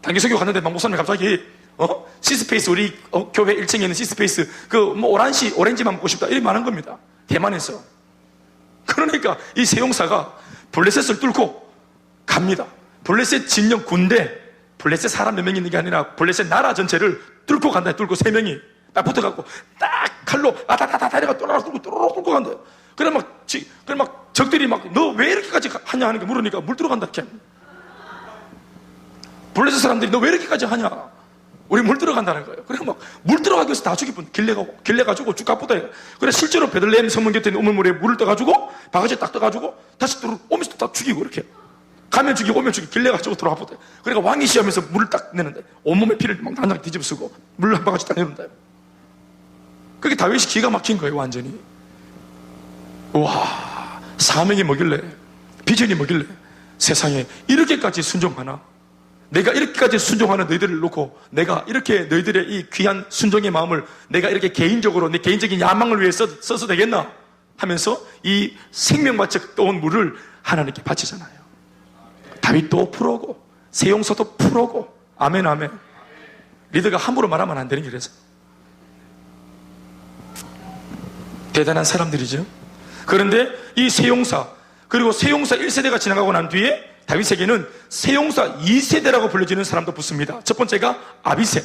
단기 설교 갔는데 막 목사님이 갑자기 시스페이스 우리 교회 1층에 있는 시스페이스 오렌지만 먹고 싶다 이렇게 말한 겁니다. 대만에서. 그러니까 이 세용사가 블레셋을 뚫고 갑니다. 블레셋 진영 군대, 블레셋 사람 몇 명 있는 게 아니라 블레셋 나라 전체를 뚫고 간다. 뚫고 세 명이 딱 붙어갖고 딱 칼로 다리가 또로록 뚫고 간다. 그래 막 적들이 막 너 왜 이렇게까지 하냐 하는 게 물으니까 물 들어간다 이렇게. 블레셋 사람들이 너 왜 이렇게까지 하냐? 우리 물 들어간다는 거예요. 그래 막 물 들어가기 위해서 다 죽일 뿐 길래 가지고 쭉 가쁘다. 그래 실제로 베들레헴 성문 곁에 있는 우물물에 물을 떠가지고 바가지에 딱 떠가지고 다시 오면서 다 죽이고 이렇게 가면 죽이고 오면 죽이고 길래 가지고 들어가쁘다. 그러니까 왕이 시험에서 물을 딱 내는데 온몸에 피를 막 단단하게 뒤집어 쓰고 물 한 바가지 딱 내는다. 그게 다윗이 기가 막힌 거예요, 완전히. 와, 사명이 뭐길래, 비전이 뭐길래 세상에 이렇게까지 순종하나? 내가 이렇게까지 순종하는 너희들을 놓고 내가 이렇게 너희들의 이 귀한 순종의 마음을 내가 이렇게 개인적으로 내 개인적인 야망을 위해 써서 되겠나? 하면서 이 생명마치 떠온 물을 하나님께 바치잖아요. 다윗도 프로고 세용사도 프로고. 아멘, 아멘. 리더가 함부로 말하면 안 되는 길에서 대단한 사람들이죠. 그런데 이 세용사, 그리고 세용사 1세대가 지나가고 난 뒤에 다윗에게는 세용사 2세대라고 불려지는 사람도 붙습니다. 첫 번째가 아비새,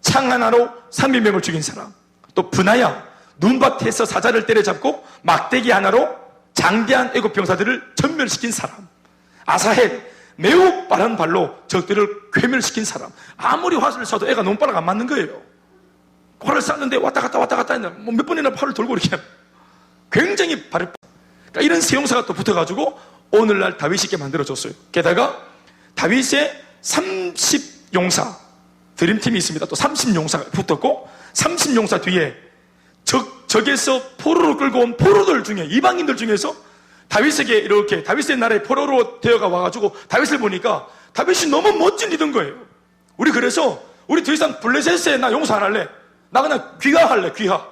창 하나로 300명을 죽인 사람. 또 브나야, 눈밭에서 사자를 때려잡고 막대기 하나로 장대한 애국 병사들을 전멸시킨 사람. 아사헬, 매우 빠른 발로 적들을 괴멸시킨 사람. 아무리 화살을 쏴도 애가 너무 빠르게 안 맞는 거예요. 활을 쐈는데 왔다 갔다 했는데 몇 번이나 팔을 돌고 이렇게 굉장히 발을. 그러니까 이런 세용사가 또 붙어가지고 오늘날 다윗이 있게 만들어줬어요. 게다가 다윗의 30용사 드림팀이 있습니다. 또 30용사가 붙었고 30용사 뒤에 적에서 포로로 끌고 온 포로들 중에 이방인들 중에서 다윗에게 이렇게 다윗의 나라에 포로로 되어가 와가지고 다윗을 보니까 다윗이 너무 멋진 리더인 거예요. 우리 그래서 우리 더 이상 블레셋에 나 용서 안 할래. 나 그냥 귀화할래. 귀화.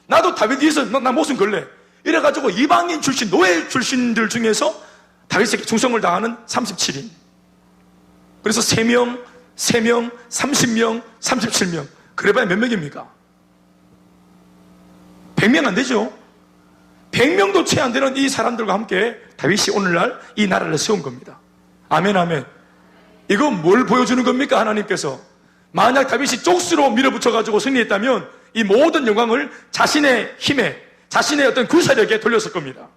나도 다윗 위해서 나 목숨 걸래. 이래가지고 이방인 출신 노예 출신들 중에서 다윗에게 충성을 다하는 37인. 그래서 3명, 30명, 37명. 그래봐야 몇 명입니까? 100명 안 되죠. 100명도 채 안 되는 이 사람들과 함께 다윗이 오늘날 이 나라를 세운 겁니다. 아멘, 아멘. 이거 뭘 보여주는 겁니까? 하나님께서 만약 다윗이 쪽수로 밀어붙여가지고 승리했다면 이 모든 영광을 자신의 힘에, 자신의 어떤 구사력에 돌렸을 겁니다.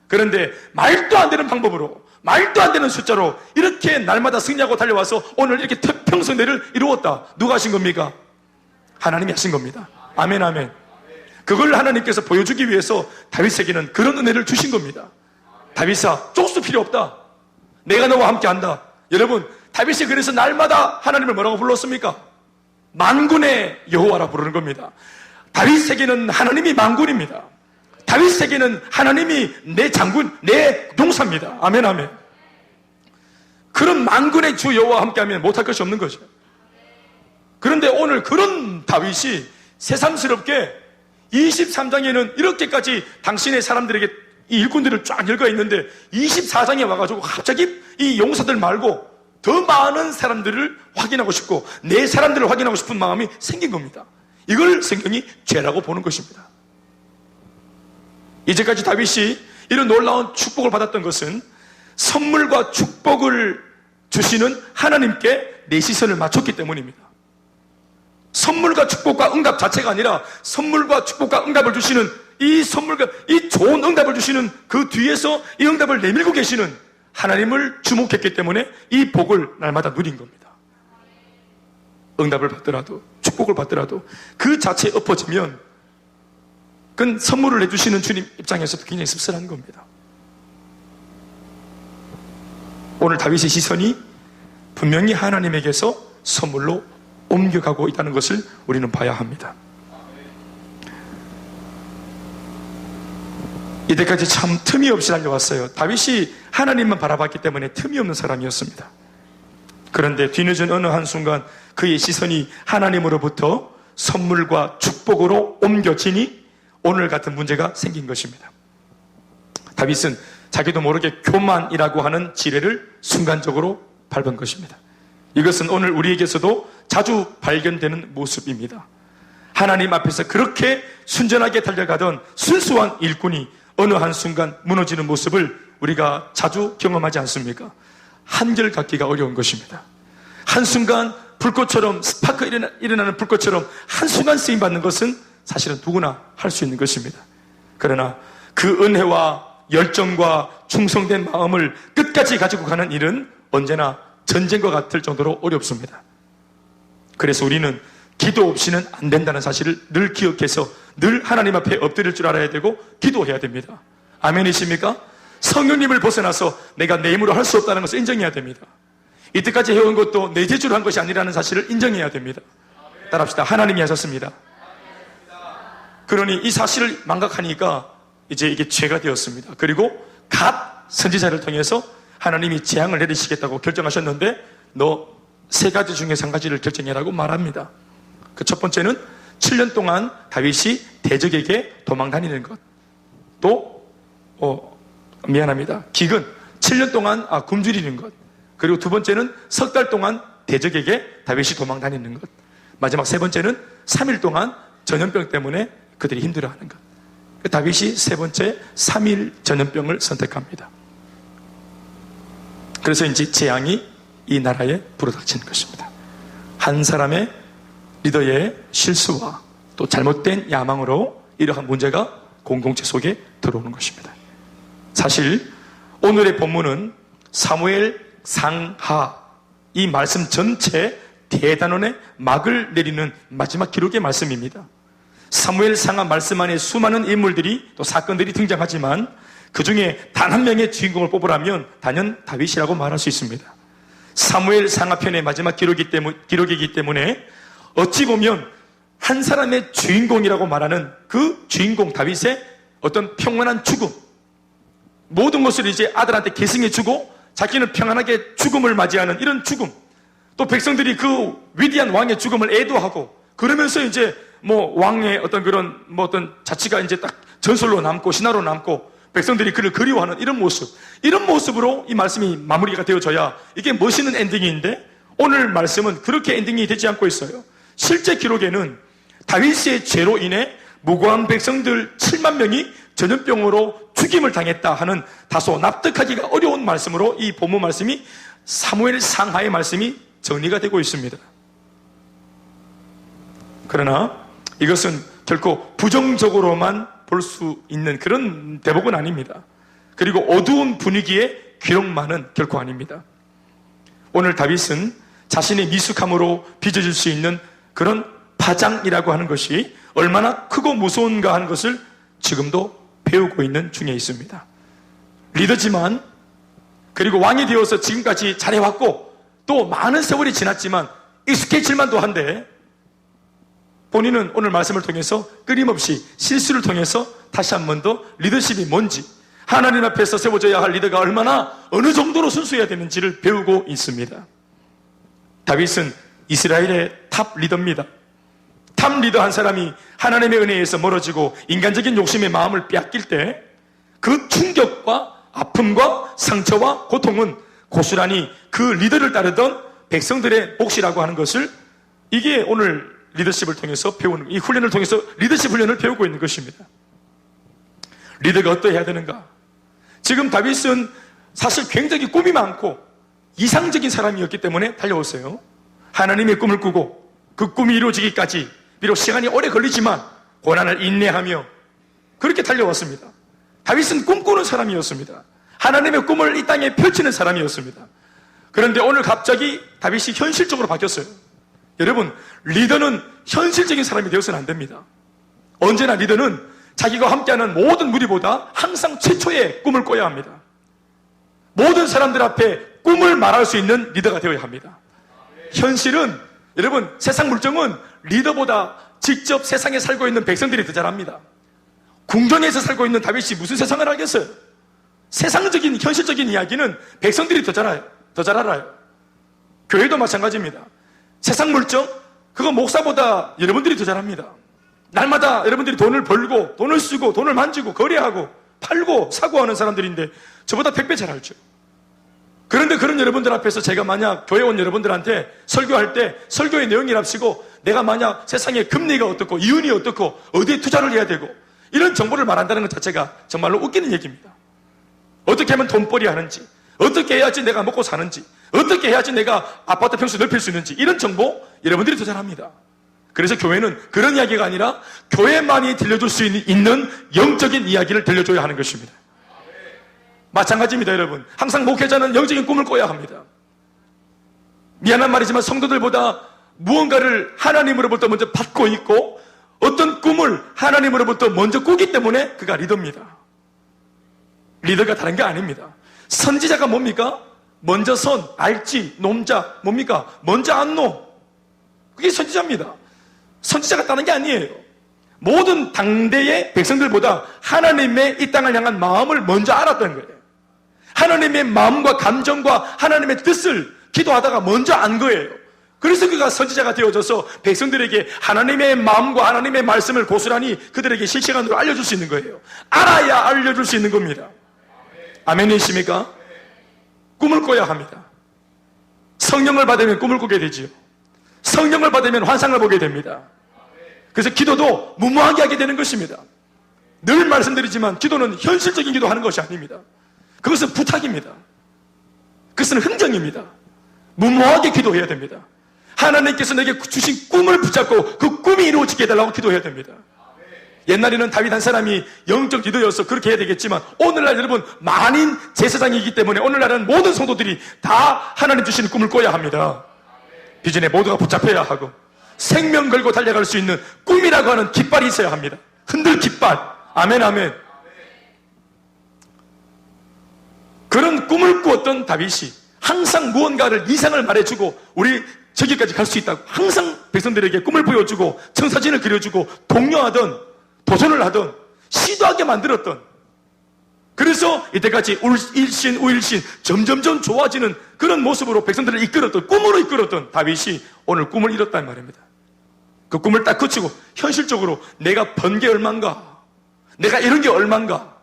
그런데 말도 안 되는 방법으로, 말도 안 되는 숫자로 이렇게 날마다 승리하고 달려와서 오늘 이렇게 태평성대를 이루었다. 누가 하신 겁니까? 하나님이 하신 겁니다. 아멘, 아멘. 그걸 하나님께서 보여주기 위해서 다윗에게는 그런 은혜를 주신 겁니다. 다윗아, 쪽수 필요 없다. 내가 너와 함께 한다. 여러분, 다윗이 그래서 날마다 하나님을 뭐라고 불렀습니까? 만군의 여호와라 부르는 겁니다. 다윗에게는 하나님이 만군입니다. 다윗에게는 하나님이 내 장군, 내 동사입니다. 아멘, 아멘. 그런 만군의 주 여호와와 함께하면 못할 것이 없는 거죠. 그런데 오늘 그런 다윗이 새삼스럽게 23장에는 이렇게까지 당신의 사람들에게 이 일꾼들을 쫙 읽어 있는데 24장에 와가지고 갑자기 이 용사들 말고 더 많은 사람들을 확인하고 싶고 내 사람들을 확인하고 싶은 마음이 생긴 겁니다. 이걸 성경이 죄라고 보는 것입니다. 이제까지 다윗이 이런 놀라운 축복을 받았던 것은 선물과 축복을 주시는 하나님께 내 시선을 맞췄기 때문입니다. 선물과 축복과 응답 자체가 아니라 선물과 축복과 응답을 주시는 이 선물과 이 좋은 응답을 주시는 그 뒤에서 이 응답을 내밀고 계시는 하나님을 주목했기 때문에 이 복을 날마다 누린 겁니다. 응답을 받더라도 축복을 받더라도 그 자체에 엎어지면 그건 선물을 내주시는 주님 입장에서도 굉장히 씁쓸한 겁니다. 오늘 다윗의 시선이 분명히 하나님에게서 선물로 옮겨가고 있다는 것을 우리는 봐야 합니다. 이때까지 참 틈이 없이 달려왔어요. 다윗이 하나님만 바라봤기 때문에 틈이 없는 사람이었습니다. 그런데 뒤늦은 어느 한순간 그의 시선이 하나님으로부터 선물과 축복으로 옮겨지니 오늘 같은 문제가 생긴 것입니다. 다윗은 자기도 모르게 교만이라고 하는 지뢰를 순간적으로 밟은 것입니다. 이것은 오늘 우리에게서도 자주 발견되는 모습입니다. 하나님 앞에서 그렇게 순전하게 달려가던 순수한 일꾼이 어느 한순간 무너지는 모습을 우리가 자주 경험하지 않습니까? 한결같기가 어려운 것입니다. 한순간 불꽃처럼 스파크 일어나는 불꽃처럼 한순간 쓰임받는 것은 사실은 누구나 할 수 있는 것입니다. 그러나 그 은혜와 열정과 충성된 마음을 끝까지 가지고 가는 일은 언제나 전쟁과 같을 정도로 어렵습니다. 그래서 우리는 기도 없이는 안 된다는 사실을 늘 기억해서 늘 하나님 앞에 엎드릴 줄 알아야 되고 기도해야 됩니다. 아멘이십니까? 성령님을 벗어나서 내가 내 힘으로 할 수 없다는 것을 인정해야 됩니다. 이때까지 해온 것도 내 재주로 한 것이 아니라는 사실을 인정해야 됩니다. 따라합시다. 하나님이 하셨습니다. 그러니 이 사실을 망각하니까 이제 이게 죄가 되었습니다. 그리고 갓 선지자를 통해서 하나님이 재앙을 내리시겠다고 결정하셨는데 너 세 가지 중에서 한 가지를 결정해라고 말합니다. 그 첫 번째는 7년 동안 다윗이 대적에게 도망 다니는 것. 또 미안합니다. 기근 7년 동안 굶주리는 것. 그리고 두 번째는 석 달 동안 대적에게 다윗이 도망 다니는 것. 마지막 세 번째는 3일 동안 전염병 때문에 그들이 힘들어하는 것. 다윗이 세 번째 3일 전염병을 선택합니다. 그래서 이제 재앙이 이 나라에 불어닥치는 것입니다. 한 사람의 리더의 실수와 또 잘못된 야망으로 이러한 문제가 공동체 속에 들어오는 것입니다. 사실 오늘의 본문은 사무엘 상하 이 말씀 전체 대단원의 막을 내리는 마지막 기록의 말씀입니다. 사무엘 상하 말씀 안에 수많은 인물들이 또 사건들이 등장하지만 그 중에 단 한 명의 주인공을 뽑으라면 단연 다윗이라고 말할 수 있습니다. 사무엘 상하편의 마지막 기록이기 때문에 어찌 보면 한 사람의 주인공이라고 말하는 그 주인공 다윗의 어떤 평안한 죽음, 모든 것을 이제 아들한테 계승해 주고 자기는 평안하게 죽음을 맞이하는 이런 죽음, 또 백성들이 그 위대한 왕의 죽음을 애도하고 그러면서 이제 왕의 어떤 그런 어떤 자치가 이제 딱 전설로 남고 신화로 남고 백성들이 그를 그리워하는 이런 모습으로 이 말씀이 마무리가 되어져야 이게 멋있는 엔딩인데 오늘 말씀은 그렇게 엔딩이 되지 않고 있어요. 실제 기록에는 다윗의 죄로 인해 무고한 백성들 7만 명이 전염병으로 죽임을 당했다 하는 다소 납득하기가 어려운 말씀으로 이 본문 말씀이 사무엘 상하의 말씀이 정리가 되고 있습니다. 그러나 이것은 결코 부정적으로만 볼 수 있는 그런 대목은 아닙니다. 그리고 어두운 분위기의 기록만은 결코 아닙니다. 오늘 다윗은 자신의 미숙함으로 빚어질 수 있는 그런 파장이라고 하는 것이 얼마나 크고 무서운가 하는 것을 지금도 배우고 있는 중에 있습니다. 리더지만 그리고 왕이 되어서 지금까지 잘해왔고 또 많은 세월이 지났지만 익숙해질만도 한데 본인은 오늘 말씀을 통해서 끊임없이 실수를 통해서 다시 한 번 더 리더십이 뭔지 하나님 앞에서 세워져야 할 리더가 얼마나 어느 정도로 순수해야 되는지를 배우고 있습니다. 다윗은 이스라엘의 탑 리더입니다. 탑 리더 한 사람이 하나님의 은혜에서 멀어지고 인간적인 욕심의 마음을 빼앗길 때 그 충격과 아픔과 상처와 고통은 고스란히 그 리더를 따르던 백성들의 몫이라고 하는 것을, 이게 오늘 리더십을 통해서 배우는, 이 훈련을 통해서 리더십 훈련을 배우고 있는 것입니다. 리더가 어떠해야 되는가? 지금 다윗은 사실 굉장히 꿈이 많고 이상적인 사람이었기 때문에 달려왔어요. 하나님의 꿈을 꾸고 그 꿈이 이루어지기까지 비록 시간이 오래 걸리지만 고난을 인내하며 그렇게 달려왔습니다. 다윗은 꿈꾸는 사람이었습니다. 하나님의 꿈을 이 땅에 펼치는 사람이었습니다. 그런데 오늘 갑자기 다윗이 현실적으로 바뀌었어요. 여러분, 리더는 현실적인 사람이 되어서는 안 됩니다. 언제나 리더는 자기가 함께하는 모든 무리보다 항상 최초의 꿈을 꿔야 합니다. 모든 사람들 앞에 꿈을 말할 수 있는 리더가 되어야 합니다. 현실은, 여러분, 세상 물정은 리더보다 직접 세상에 살고 있는 백성들이 더 잘합니다. 궁전에서 살고 있는 다윗이 무슨 세상을 알겠어요? 세상적인, 현실적인 이야기는 백성들이 더 잘 알아요. 교회도 마찬가지입니다. 세상 물정, 그거 목사보다 여러분들이 더 잘합니다. 날마다 여러분들이 돈을 벌고, 돈을 쓰고, 돈을 만지고, 거래하고, 팔고, 사고 하는 사람들인데 저보다 100배 잘 알죠. 그런데 그런 여러분들 앞에서 제가 만약 교회 온 여러분들한테 설교할 때 설교의 내용이랍시고 내가 만약 세상의 금리가 어떻고 이윤이 어떻고 어디에 투자를 해야 되고 이런 정보를 말한다는 것 자체가 정말로 웃기는 얘기입니다. 어떻게 하면 돈벌이 하는지, 어떻게 해야지 내가 먹고 사는지, 어떻게 해야지 내가 아파트 평수 넓힐 수 있는지, 이런 정보 여러분들이 더 잘합니다. 그래서 교회는 그런 이야기가 아니라 교회만이 들려줄 수 있는 영적인 이야기를 들려줘야 하는 것입니다. 마찬가지입니다. 여러분, 항상 목회자는 영적인 꿈을 꿔야 합니다. 미안한 말이지만 성도들보다 무언가를 하나님으로부터 먼저 받고 있고 어떤 꿈을 하나님으로부터 먼저 꾸기 때문에 그가 리더입니다. 리더가 다른 게 아닙니다. 선지자가 뭡니까? 먼저 선, 알지, 놈자, 뭡니까? 먼저 안노. 그게 선지자입니다. 선지자가 다른 게 아니에요. 모든 당대의 백성들보다 하나님의 이 땅을 향한 마음을 먼저 알았던 거예요. 하나님의 마음과 감정과 하나님의 뜻을 기도하다가 먼저 안 거예요. 그래서 그가 선지자가 되어져서 백성들에게 하나님의 마음과 하나님의 말씀을 고스란히 그들에게 실시간으로 알려줄 수 있는 거예요. 알아야 알려줄 수 있는 겁니다. 아멘이십니까? 꿈을 꿔야 합니다. 성령을 받으면 꿈을 꾸게 되지요. 성령을 받으면 환상을 보게 됩니다. 그래서 기도도 무모하게 하게 되는 것입니다. 늘 말씀드리지만 기도는 현실적인 기도하는 것이 아닙니다. 그것은 부탁입니다. 그것은 흥정입니다. 무모하게 기도해야 됩니다. 하나님께서 내게 주신 꿈을 붙잡고 그 꿈이 이루어지게 해달라고 기도해야 됩니다. 옛날에는 다윗 한 사람이 영적 리더여서 그렇게 해야 되겠지만 오늘날 여러분 만인 제사장이기 때문에 오늘날은 모든 성도들이 다 하나님 주시는 꿈을 꿔야 합니다. 비전에 모두가 붙잡혀야 하고 생명 걸고 달려갈 수 있는 꿈이라고 하는 깃발이 있어야 합니다. 흔들 깃발. 아멘 아멘. 그런 꿈을 꾸었던 다윗이 항상 무언가를 이상을 말해주고 우리 저기까지 갈 수 있다고 항상 백성들에게 꿈을 보여주고 청사진을 그려주고 독려하던 도전을 하던 시도하게 만들었던, 그래서 이때까지 일신 우일신 점점점 좋아지는 그런 모습으로 백성들을 이끌었던, 꿈으로 이끌었던 다윗이 오늘 꿈을 이뤘단 말입니다. 그 꿈을 딱 그치고 현실적으로 내가 번 게 얼만가, 내가 이런 게 얼만가,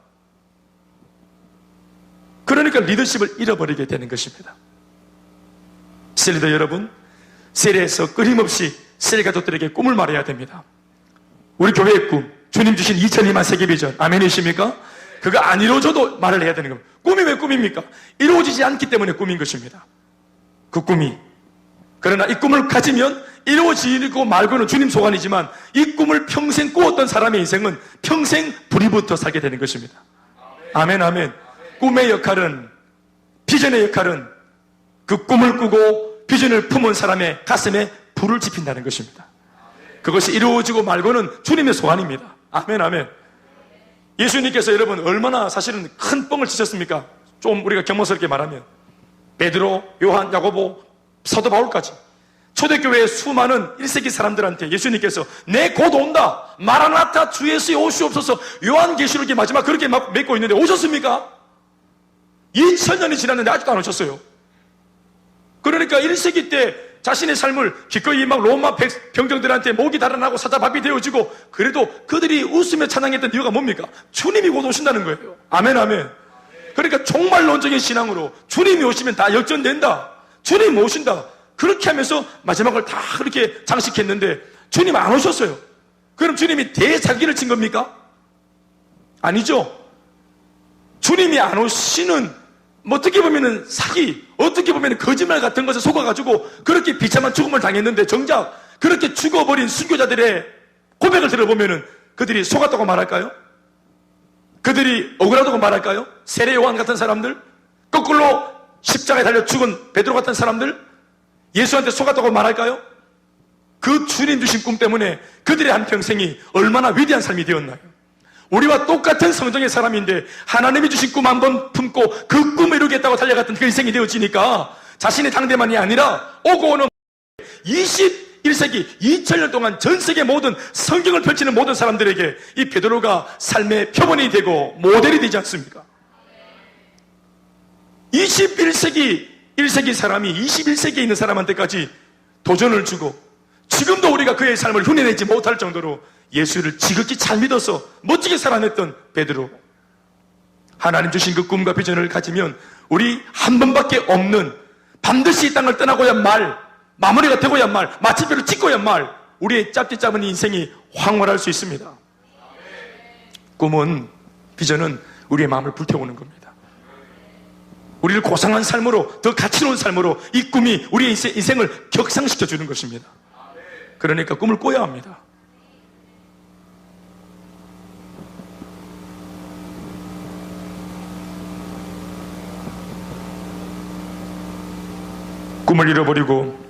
그러니까 리더십을 잃어버리게 되는 것입니다. 셀리더 여러분, 셀에서 끊임없이 셀 가족들에게 꿈을 말해야 됩니다. 우리 교회의 꿈, 주님 주신 2002만 세계 비전, 아멘이십니까? 그거 안 이루어져도 말을 해야 되는 겁니다. 꿈이 왜 꿈입니까? 이루어지지 않기 때문에 꿈인 것입니다. 그 꿈이. 그러나 이 꿈을 가지면 이루어지고 말고는 주님 소관이지만 이 꿈을 평생 꾸었던 사람의 인생은 평생 불이 붙어 살게 되는 것입니다. 아멘 아멘. 꿈의 역할은, 비전의 역할은 그 꿈을 꾸고 비전을 품은 사람의 가슴에 불을 지핀다는 것입니다. 그것이 이루어지고 말고는 주님의 소관입니다. 아멘 아멘. 예수님께서 여러분 얼마나 사실은 큰 뻥을 치셨습니까? 좀 우리가 경험스럽게 말하면 베드로, 요한, 야고보, 사도 바울까지 초대교회의 수많은 1세기 사람들한테 예수님께서 내 곧 온다, 마라나타 주 예수의 오시옵소서, 요한계시록의 마지막 그렇게 막 맺고 있는데 오셨습니까? 2000년이 지났는데 아직도 안 오셨어요. 그러니까 1세기 때 자신의 삶을 기꺼이 막 로마 병정들한테 목이 달아나고 사자밥이 되어지고, 그래도 그들이 웃으며 찬양했던 이유가 뭡니까? 주님이 곧 오신다는 거예요. 아멘, 아멘. 그러니까 종말론적인 신앙으로 주님이 오시면 다 역전된다, 주님 오신다, 그렇게 하면서 마지막을 다 그렇게 장식했는데 주님 안 오셨어요. 그럼 주님이 대사기를 친 겁니까? 아니죠. 주님이 안 오시는, 어떻게 보면은 사기, 어떻게 보면은 거짓말 같은 것에 속아가지고 그렇게 비참한 죽음을 당했는데, 정작 그렇게 죽어버린 순교자들의 고백을 들어보면은 그들이 속았다고 말할까요? 그들이 억울하다고 말할까요? 세례 요한 같은 사람들, 거꾸로 십자가에 달려 죽은 베드로 같은 사람들, 예수한테 속았다고 말할까요? 그 주님 주신 꿈 때문에 그들의 한평생이 얼마나 위대한 삶이 되었나요? 우리와 똑같은 성정의 사람인데 하나님이 주신 꿈 한번 품고 그 꿈을 이루겠다고 달려갔던 그 인생이 되어지니까 자신의 당대만이 아니라 오고 오는 21세기 2000년 동안 전 세계 모든 성경을 펼치는 모든 사람들에게 이 베드로가 삶의 표본이 되고 모델이 되지 않습니까? 1세기 사람이 21세기에 있는 사람한테까지 도전을 주고, 지금도 우리가 그의 삶을 흉내내지 못할 정도로 예수를 지극히 잘 믿어서 멋지게 살아냈던 베드로. 하나님 주신 그 꿈과 비전을 가지면 우리 한 번밖에 없는, 반드시 이 땅을 떠나고야 말, 마무리가 되고야 말, 마침표를 찍고야 말, 우리의 짧디 짧은 인생이 황홀할 수 있습니다. 꿈은, 비전은 우리의 마음을 불태우는 겁니다. 우리를 고상한 삶으로, 더 가치로운 삶으로 이 꿈이 우리의 인생을 격상시켜 주는 것입니다. 그러니까 꿈을 꿔야 합니다. 꿈을 잃어버리고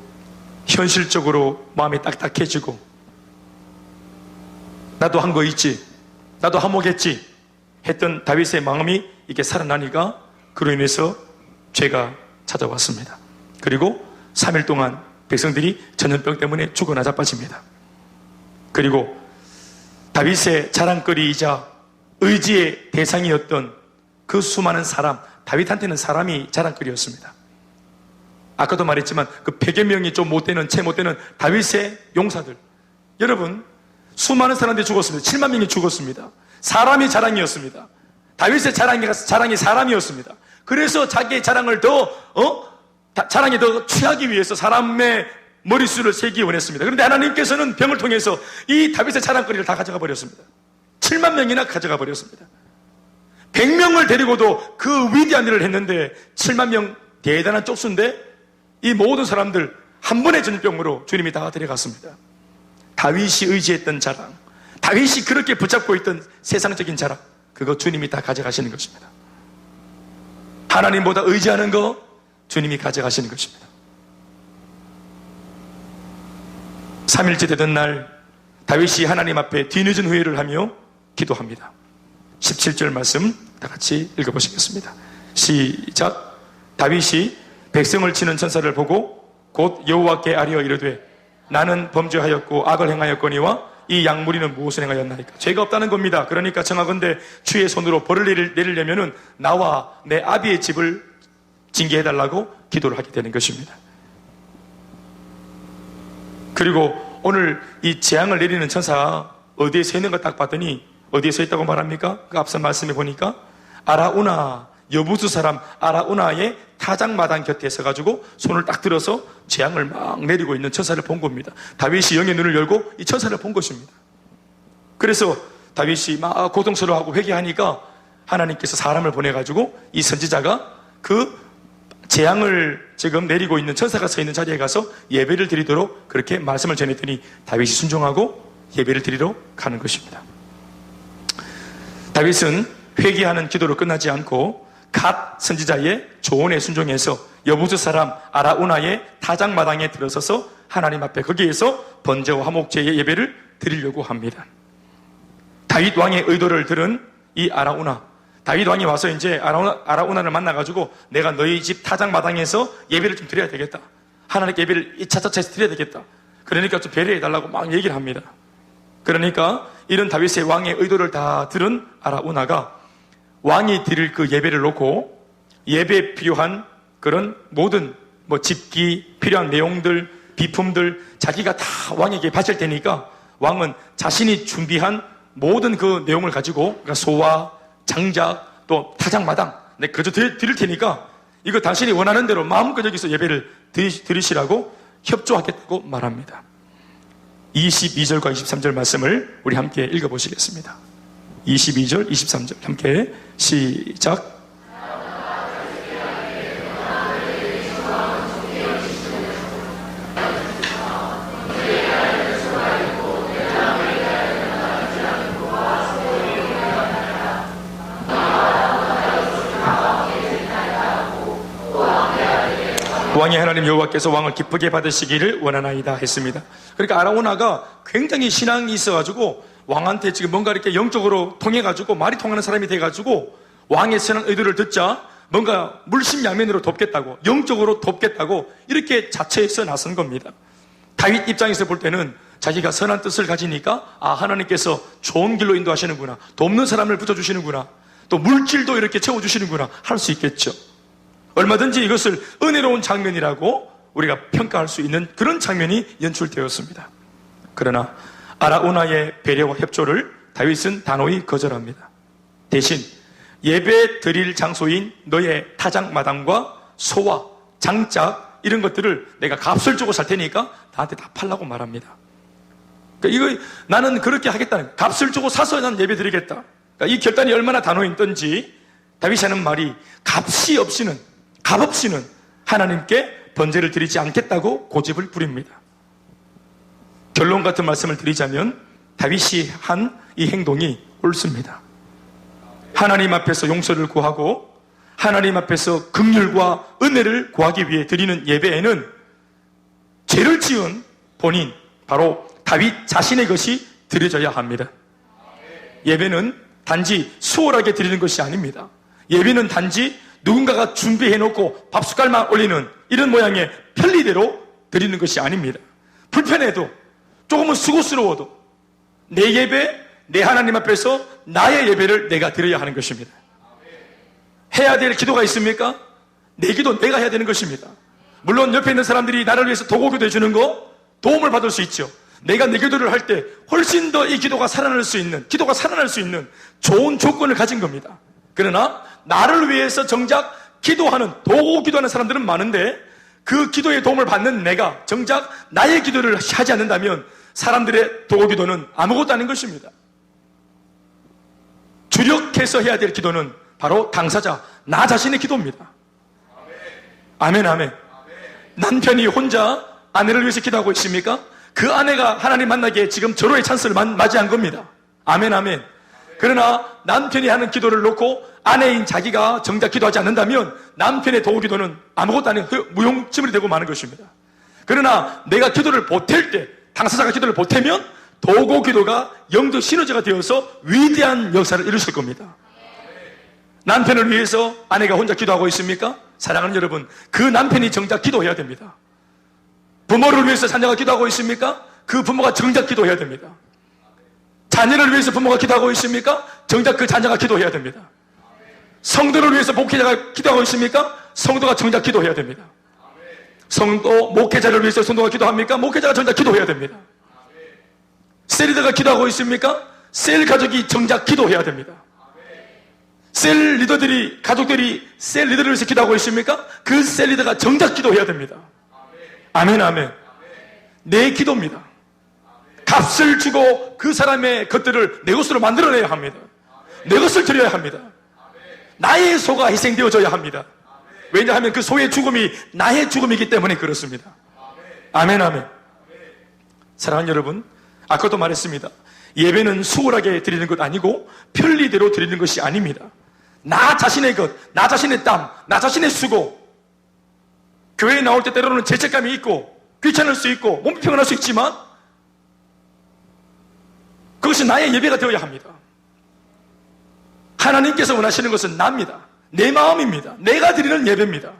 현실적으로 마음이 딱딱해지고, 나도 한 거 있지, 나도 한몫했지 했던 다윗의 마음이 이렇게 살아나니까 그로 인해서 죄가 찾아왔습니다. 그리고 3일 동안 백성들이 전염병 때문에 죽어 나자빠집니다. 그리고 다윗의 자랑거리이자 의지의 대상이었던 그 수많은 사람, 다윗한테는 사람이 자랑거리였습니다. 아까도 말했지만 그 100여 명이 좀 못되는, 채 못되는 다윗의 용사들, 여러분, 수많은 사람들이 죽었습니다. 7만 명이 죽었습니다. 사람이 자랑이었습니다. 다윗의 자랑이 사람이었습니다. 그래서 자기의 자랑을 자랑에 더 취하기 위해서 사람의 머릿수를 세기 원했습니다. 그런데 하나님께서는 병을 통해서 이 다윗의 자랑거리를 다 가져가 버렸습니다. 7만 명이나 가져가 버렸습니다. 100명을 데리고도 그 위대한 일을 했는데 7만 명 대단한 쪽수인데 이 모든 사람들 한 번의 전염병으로 주님이 다 데려갔습니다. 다윗이 의지했던 자랑, 다윗이 그렇게 붙잡고 있던 세상적인 자랑, 그거 주님이 다 가져가시는 것입니다. 하나님보다 의지하는 거 주님이 가져가시는 것입니다. 3일째 되던 날 다윗이 하나님 앞에 뒤늦은 후회를 하며 기도합니다. 17절 말씀 다 같이 읽어보시겠습니다. 시작. 다윗이 백성을 치는 천사를 보고 곧 여호와께 아뢰어 이르되 나는 범죄하였고 악을 행하였거니와 이 양무리는 무엇을 행하였나이까? 죄가 없다는 겁니다. 그러니까 청하건대 주의 손으로 벌을 내리려면은 나와 내 아비의 집을 징계해달라고 기도를 하게 되는 것입니다. 그리고 오늘 이 재앙을 내리는 천사 어디에 서 있는 걸 딱 봤더니 어디에 서 있다고 말합니까? 그 앞선 말씀에 보니까 아라우나, 여부수 사람 아라우나의 타작마당 곁에 서가지고 손을 딱 들어서 재앙을 막 내리고 있는 천사를 본 겁니다. 다윗이 영의 눈을 열고 이 천사를 본 것입니다. 그래서 다윗이 막 고통스러워하고 회개하니까 하나님께서 사람을 보내가지고 이 선지자가 그 재앙을 지금 내리고 있는 천사가 서 있는 자리에 가서 예배를 드리도록 그렇게 말씀을 전했더니 다윗이 순종하고 예배를 드리러 가는 것입니다. 다윗은 회개하는 기도로 끝나지 않고 갓 선지자의 조언에 순종해서 여부수 사람 아라우나의 타작마당에 들어서서 하나님 앞에 거기에서 번제와 화목제의 예배를 드리려고 합니다. 다윗 왕의 의도를 들은 이 아라우나, 다윗 왕이 와서 이제 아라우나를 만나가지고 내가 너희 집 타작마당에서 예배를 좀 드려야 되겠다. 하나님께 예배를 차차차에서 드려야 되겠다. 그러니까 좀 배려해달라고 막 얘기를 합니다. 그러니까 이런 다윗의 왕의 의도를 다 들은 아라우나가 왕이 드릴 그 예배를 놓고 예배에 필요한 그런 모든 집기, 필요한 내용들, 비품들 자기가 다 왕에게 바칠 테니까 왕은 자신이 준비한 모든 그 내용을 가지고 그러니까 소와 장작 또 타작마당 그저 드릴 테니까 이거 당신이 원하는 대로 마음껏 여기서 예배를 드리시라고 협조하겠다고 말합니다. 22절과 23절 말씀을 우리 함께 읽어보시겠습니다. 22절, 23절 함께 시작. 왕의 하나님 여호와께서 왕을 기쁘게 받으시기를 원하나이다 했습니다. 그러니까 아라우나가 굉장히 신앙이 있어가지고 왕한테 지금 뭔가 이렇게 영적으로 통해가지고 말이 통하는 사람이 돼가지고 왕의 선한 의도를 듣자 뭔가 물심양면으로 돕겠다고 영적으로 돕겠다고 이렇게 자처해서 나선 겁니다. 다윗 입장에서 볼 때는 자기가 선한 뜻을 가지니까 하나님께서 좋은 길로 인도하시는구나, 돕는 사람을 붙여주시는구나, 또 물질도 이렇게 채워주시는구나 할 수 있겠죠. 얼마든지 이것을 은혜로운 장면이라고 우리가 평가할 수 있는 그런 장면이 연출되었습니다. 그러나 아라우나의 배려와 협조를 다윗은 단호히 거절합니다. 대신 예배 드릴 장소인 너의 타작마당과 소와 장작 이런 것들을 내가 값을 주고 살 테니까 나한테 다 팔라고 말합니다. 그러니까 이거 나는 그렇게 하겠다는, 값을 주고 사서 난 예배 드리겠다. 그러니까 이 결단이 얼마나 단호했던지 다윗이 하는 말이 값이 없이는, 값 없이는 하나님께 번제를 드리지 않겠다고 고집을 부립니다. 결론 같은 말씀을 드리자면 다윗이 한 이 행동이 옳습니다. 하나님 앞에서 용서를 구하고 하나님 앞에서 긍휼과 은혜를 구하기 위해 드리는 예배에는 죄를 지은 본인, 바로 다윗 자신의 것이 드려져야 합니다. 예배는 단지 수월하게 드리는 것이 아닙니다. 예배는 단지 누군가가 준비해놓고 밥숟갈만 올리는 이런 모양의 편리대로 드리는 것이 아닙니다. 불편해도 조금은 수고스러워도 내 예배, 내 하나님 앞에서 나의 예배를 내가 드려야 하는 것입니다. 해야 될 기도가 있습니까? 내 기도 내가 해야 되는 것입니다. 물론 옆에 있는 사람들이 나를 위해서 도구기도 해주는 거 도움을 받을 수 있죠. 내가 내 기도를 할 때 훨씬 더 이 기도가 살아날 수 있는, 기도가 살아날 수 있는 좋은 조건을 가진 겁니다. 그러나 나를 위해서 정작 기도하는, 도구 기도하는 사람들은 많은데 그 기도의 도움을 받는 내가 정작 나의 기도를 하지 않는다면 사람들의 도구 기도는 아무것도 아닌 것입니다. 주력해서 해야 될 기도는 바로 당사자, 나 자신의 기도입니다. 아멘, 아멘. 남편이 혼자 아내를 위해서 기도하고 있습니까? 그 아내가 하나님 만나기에 지금 절호의 찬스를 맞이한 겁니다. 아멘, 아멘. 그러나 남편이 하는 기도를 놓고 아내인 자기가 정작 기도하지 않는다면 남편의 도구 기도는 아무것도 아닌 무용지물이 되고 마는 것입니다. 그러나 내가 기도를 보탤 때, 당사자가 기도를 보태면 도구 기도가 영적 시너지가 되어서 위대한 역사를 이루실 겁니다. 남편을 위해서 아내가 혼자 기도하고 있습니까? 사랑하는 여러분, 그 남편이 정작 기도해야 됩니다. 부모를 위해서 자녀가 기도하고 있습니까? 그 부모가 정작 기도해야 됩니다. 자녀를 위해서 부모가 기도하고 있습니까? 정작 그 자녀가 기도해야 됩니다. 성도를 위해서 목회자가 기도하고 있습니까? 성도가 정작 기도해야 됩니다. 성도, 목회자를 위해서 성도가 기도합니까? 목회자가 정작 기도해야 됩니다. 셀리더가 기도하고 있습니까? 셀 가족이 정작 기도해야 됩니다. 셀 리더들이, 가족들이 셀 리더를 위해서 기도하고 있습니까? 그 셀 리더가 정작 기도해야 됩니다. 아멘, 아멘. 내 기도입니다. 값을 주고 그 사람의 것들을 내 것으로 만들어내야 합니다. 내 것을 드려야 합니다. 나의 소가 희생되어져야 합니다. 왜냐하면 그 소의 죽음이 나의 죽음이기 때문에 그렇습니다. 아멘, 아멘. 사랑하는 여러분, 아까도 말했습니다. 예배는 수월하게 드리는 것 아니고 편리대로 드리는 것이 아닙니다. 나 자신의 것, 나 자신의 땀, 나 자신의 수고. 교회에 나올 때 때로는 죄책감이 있고 귀찮을 수 있고 몸이 피곤할 수 있지만 그것이 나의 예배가 되어야 합니다. 하나님께서 원하시는 것은 나입니다. 내 마음입니다. 내가 드리는 예배입니다.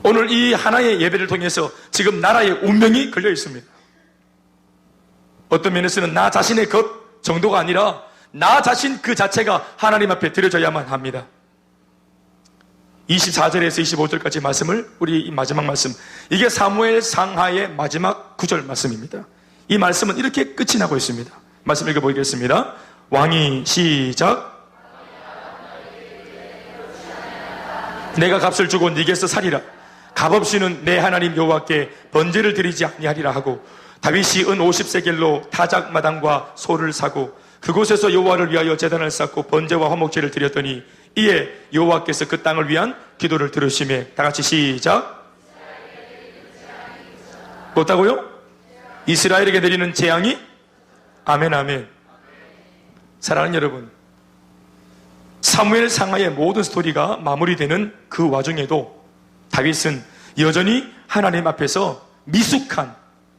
오늘 이 하나의 예배를 통해서 지금 나라의 운명이 걸려 있습니다. 어떤 면에서는 나 자신의 것 정도가 아니라 나 자신 그 자체가 하나님 앞에 드려져야만 합니다. 24절에서 25절까지 말씀을, 우리 마지막 말씀, 이게 사무엘 상하의 마지막 9절 말씀입니다. 이 말씀은 이렇게 끝이 나고 있습니다. 말씀 읽어보겠습니다. 왕이 시작. 내가 값을 주고 네게서 살리라. 값없이는 내 하나님 여호와께 번제를 드리지 아니하리라 하고, 다윗이 은 50세겔로 타작마당과 소를 사고 그곳에서 여호와를 위하여 제단을 쌓고 번제와 화목제를 드렸더니 이에 여호와께서 그 땅을 위한 기도를 들으시매. 다 같이 시작. 뭐다고요? 이스라엘에게 내리는 재앙이? 아멘, 아멘. 사랑하는 여러분, 사무엘 상하의 모든 스토리가 마무리되는 그 와중에도 다윗은 여전히 하나님 앞에서 미숙한,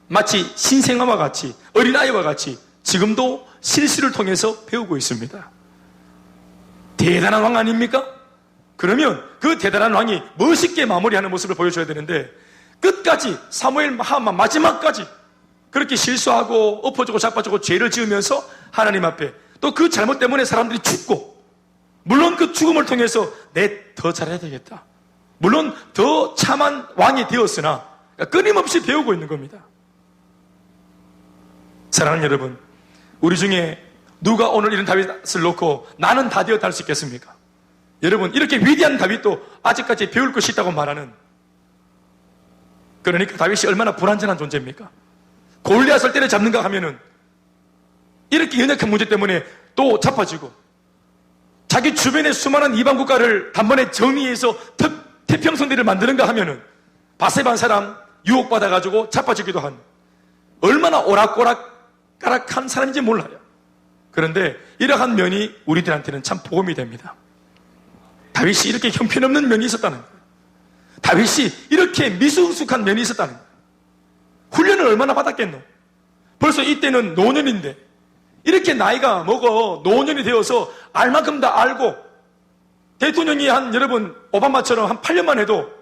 마치 신생아와 같이, 어린아이와 같이 지금도 실수를 통해서 배우고 있습니다. 대단한 왕 아닙니까? 그러면 그 대단한 왕이 멋있게 마무리하는 모습을 보여줘야 되는데, 끝까지 사무엘 마지막까지 그렇게 실수하고 엎어지고 자빠지고 죄를 지으면서 하나님 앞에, 또 그 잘못 때문에 사람들이 죽고, 물론 그 죽음을 통해서 내 더 잘해야 되겠다, 물론 더 참한 왕이 되었으나 끊임없이 배우고 있는 겁니다. 사랑하는 여러분, 우리 중에 누가 오늘 이런 다윗을 놓고 나는 다 되었다 할 수 있겠습니까? 여러분, 이렇게 위대한 다윗도 아직까지 배울 것이 있다고 말하는, 그러니까 다윗이 얼마나 불완전한 존재입니까? 골리앗을 때려잡는가 하면은 이렇게 연약한 문제 때문에 또 자빠지고, 자기 주변의 수많은 이방 국가를 단번에 정리해서 태평성대를 만드는가 하면은 바세반 사람 유혹받아가지고 자빠지기도 한, 얼마나 오락가락한 사람인지 몰라요. 그런데 이러한 면이 우리들한테는 참 복음이 됩니다. 다윗이 이렇게 형편없는 면이 있었다는 거예요. 다윗이 이렇게 미숙숙한 면이 있었다는 거예요. 훈련을 얼마나 받았겠노? 벌써 이때는 노년인데, 이렇게 나이가 먹어 노년이 되어서 알만큼 다 알고, 대통령이 여러분 오바마처럼 한 8년만 해도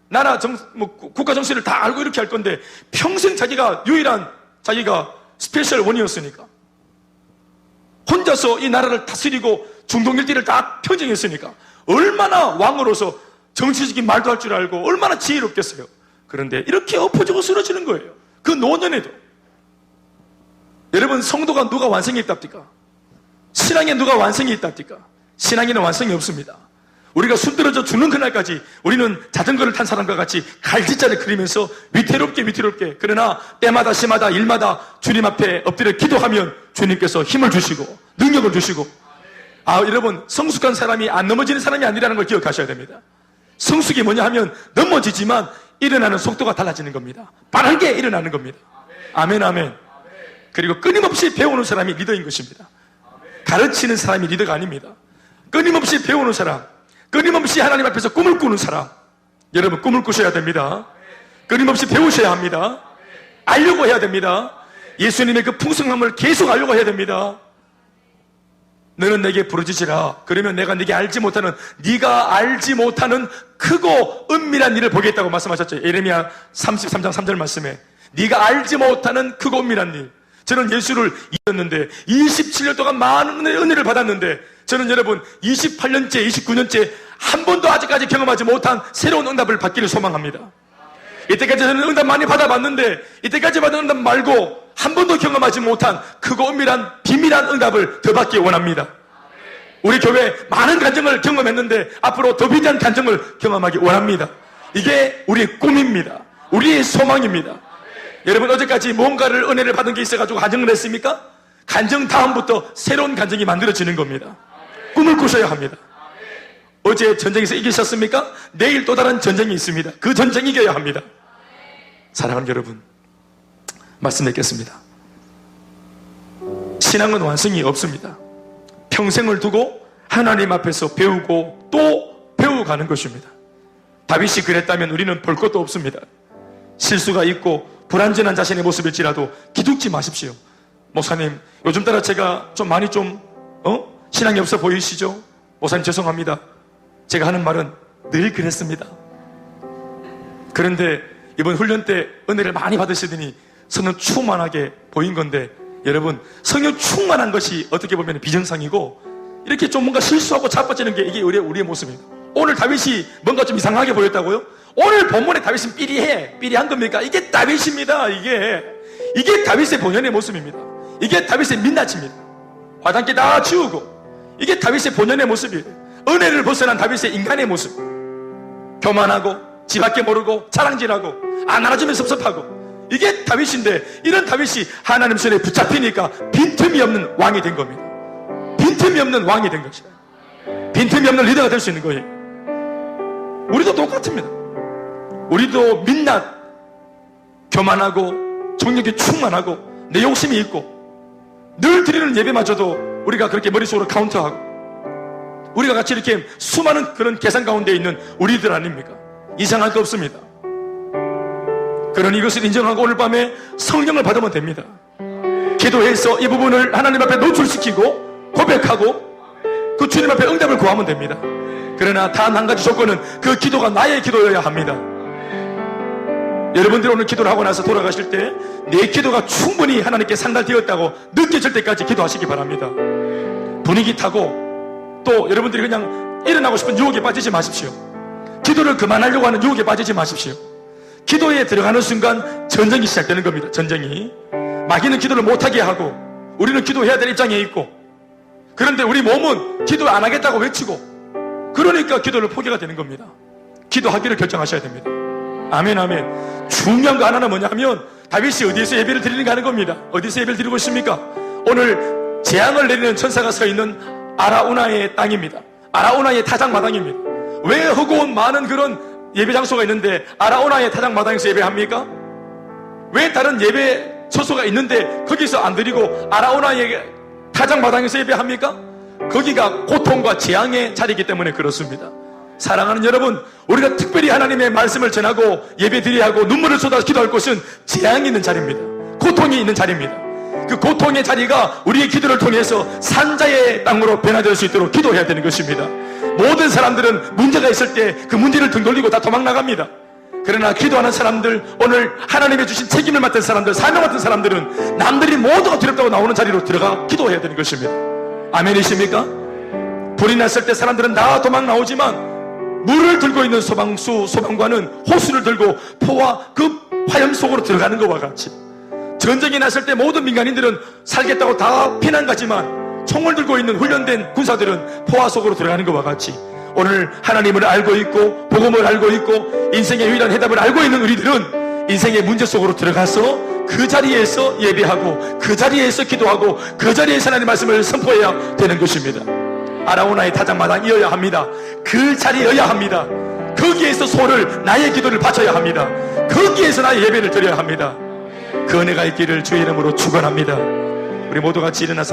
나라 국가 정세를 다 알고 이렇게 할 건데, 평생 자기가 유일한 자기가 스페셜 원이었으니까, 혼자서 이 나라를 다스리고 중동 일대를 다 평정했으니까 얼마나 왕으로서 정치적인 말도 할 줄 알고 얼마나 지혜롭겠어요. 그런데 이렇게 엎어지고 쓰러지는 거예요. 그 노년에도. 여러분, 성도가 누가 완성이 있답니까? 신앙에 누가 완성이 있답니까? 신앙에는 완성이 없습니다. 우리가 숨들어져 죽는 그날까지 우리는 자전거를 탄 사람과 같이 갈짓자를 그리면서 위태롭게, 그러나 때마다 시마다 일마다 주님 앞에 엎드려 기도하면 주님께서 힘을 주시고 능력을 주시고, 여러분, 성숙한 사람이 안 넘어지는 사람이 아니라는 걸 기억하셔야 됩니다. 성숙이 뭐냐 하면 넘어지지만 일어나는 속도가 달라지는 겁니다. 빠르게 일어나는 겁니다. 아멘, 아멘. 그리고 끊임없이 배우는 사람이 리더인 것입니다. 가르치는 사람이 리더가 아닙니다. 끊임없이 배우는 사람, 끊임없이 하나님 앞에서 꿈을 꾸는 사람, 여러분 꿈을 꾸셔야 됩니다. 끊임없이 배우셔야 합니다. 알려고 해야 됩니다. 예수님의 그 풍성함을 계속 알려고 해야 됩니다. 너는 내게 부르짖으라. 그러면 내가 네가 알지 못하는 크고 은밀한 일을 보겠다고 말씀하셨죠. 예레미야 33장 3절 말씀에 네가 알지 못하는 크고 은밀한 일. 저는 예수를 잊었는데 27년 동안 많은 은혜를 받았는데, 저는 여러분 28년째 29년째 한 번도 아직까지 경험하지 못한 새로운 응답을 받기를 소망합니다. 이때까지 저는 응답 많이 받아봤는데, 이때까지 받은 응답 말고 한 번도 경험하지 못한 크고 은밀한 비밀한 응답을 더 받기 원합니다. 우리 교회 많은 간증을 경험했는데 앞으로 더 위대한 간증을 경험하기 원합니다. 이게 우리의 꿈입니다. 우리의 소망입니다. 여러분, 어제까지 뭔가를 은혜를 받은 게 있어가지고 간증을 했습니까? 간증 다음부터 새로운 간증이 만들어지는 겁니다. 꿈을 꾸셔야 합니다. 어제 전쟁에서 이기셨습니까? 내일 또 다른 전쟁이 있습니다. 그 전쟁 이겨야 합니다. 사랑하는 여러분, 말씀 맺겠습니다. 신앙은 완성이 없습니다. 평생을 두고 하나님 앞에서 배우고 또 배워가는 것입니다. 다윗이 그랬다면 우리는 볼 것도 없습니다. 실수가 있고 불완전한 자신의 모습일지라도 기죽지 마십시오. 목사님, 요즘 따라 제가 좀 많이 신앙이 없어 보이시죠? 목사님 죄송합니다. 제가 하는 말은 늘 그랬습니다. 그런데 이번 훈련 때 은혜를 많이 받으시더니 성령 충만하게 보인 건데, 여러분, 성령 충만한 것이 어떻게 보면 비정상이고, 이렇게 좀 뭔가 실수하고 자빠지는 게 이게 우리의 모습입니다. 오늘 다윗이 뭔가 좀 이상하게 보였다고요? 오늘 본문에 다윗은 삐리한 겁니까? 이게 다윗입니다. 이게 다윗의 본연의 모습입니다. 이게 다윗의 민낯입니다. 화장기 다 지우고, 이게 다윗의 본연의 모습이에요. 은혜를 벗어난 다윗의 인간의 모습. 교만하고, 지밖에 모르고, 자랑질하고, 안 알아주면 섭섭하고, 이게 다윗인데, 이런 다윗이 하나님 손에 붙잡히니까 빈틈이 없는 왕이 된 겁니다. 빈틈이 없는 왕이 된 것이죠. 빈틈이 없는 리더가 될 수 있는 거예요. 우리도 똑같습니다. 우리도 민낯, 교만하고, 정력이 충만하고, 내 욕심이 있고, 늘 드리는 예배마저도 우리가 그렇게 머릿속으로 카운트하고, 우리가 같이 이렇게 수많은 그런 계산 가운데 있는 우리들 아닙니까? 이상할 거 없습니다. 그러니 이것을 인정하고 오늘 밤에 성령을 받으면 됩니다. 기도해서 이 부분을 하나님 앞에 노출시키고 고백하고 그 주님 앞에 응답을 구하면 됩니다. 그러나 단 한 가지 조건은 그 기도가 나의 기도여야 합니다. 여러분들이 오늘 기도를 하고 나서 돌아가실 때 내 기도가 충분히 하나님께 상달되었다고 느껴질 때까지 기도하시기 바랍니다. 분위기 타고 또 여러분들이 그냥 일어나고 싶은 유혹에 빠지지 마십시오. 기도를 그만하려고 하는 유혹에 빠지지 마십시오. 기도에 들어가는 순간 전쟁이 시작되는 겁니다. 전쟁이. 마귀는 기도를 못하게 하고 우리는 기도해야 될 입장에 있고, 그런데 우리 몸은 기도 안 하겠다고 외치고, 그러니까 기도를 포기가 되는 겁니다. 기도하기를 결정하셔야 됩니다. 아멘, 아멘. 중요한 거 하나는 뭐냐면 다윗이 어디에서 예배를 드리는가 하는 겁니다. 어디서 예배를 드리고 있습니까? 오늘 재앙을 내리는 천사가 서 있는 아라우나의 땅입니다. 아라우나의 타작마당입니다. 왜 허구온 많은 그런 예배 장소가 있는데 아라우나의 타작마당에서 예배합니까? 왜 다른 예배 처소가 있는데 거기서 안 드리고 아라우나의 타작마당에서 예배합니까? 거기가 고통과 재앙의 자리이기 때문에 그렇습니다. 사랑하는 여러분, 우리가 특별히 하나님의 말씀을 전하고 예배드려야 하고 눈물을 쏟아서 기도할 곳은 재앙이 있는 자리입니다. 고통이 있는 자리입니다. 그 고통의 자리가 우리의 기도를 통해서 산자의 땅으로 변화될 수 있도록 기도해야 되는 것입니다. 모든 사람들은 문제가 있을 때 그 문제를 등 돌리고 다 도망나갑니다. 그러나 기도하는 사람들, 오늘 하나님의 주신 책임을 맡은 사람들, 사명 맡은 사람들은 남들이 모두가 두렵다고 나오는 자리로 들어가 기도해야 되는 것입니다. 아멘이십니까? 불이 났을 때 사람들은 다 도망 나오지만 물을 들고 있는 소방관은 호수를 들고 포와 그 화염 속으로 들어가는 것과 같이, 전쟁이 났을 때 모든 민간인들은 살겠다고 다 피난 가지만 총을 들고 있는 훈련된 군사들은 포화 속으로 들어가는 것과 같이, 오늘 하나님을 알고 있고 복음을 알고 있고 인생의 유일한 해답을 알고 있는 우리들은 인생의 문제 속으로 들어가서 그 자리에서 예배하고 그 자리에서 기도하고 그 자리에서 하나님의 말씀을 선포해야 되는 것입니다. 아라우나의 타작마당이어야 합니다. 그 자리여야 합니다. 거기에서 소를, 나의 기도를 바쳐야 합니다. 거기에서 나의 예배를 드려야 합니다. 그 은혜가 있기를 주의 이름으로 축원합니다. 우리 모두 같이 일어나서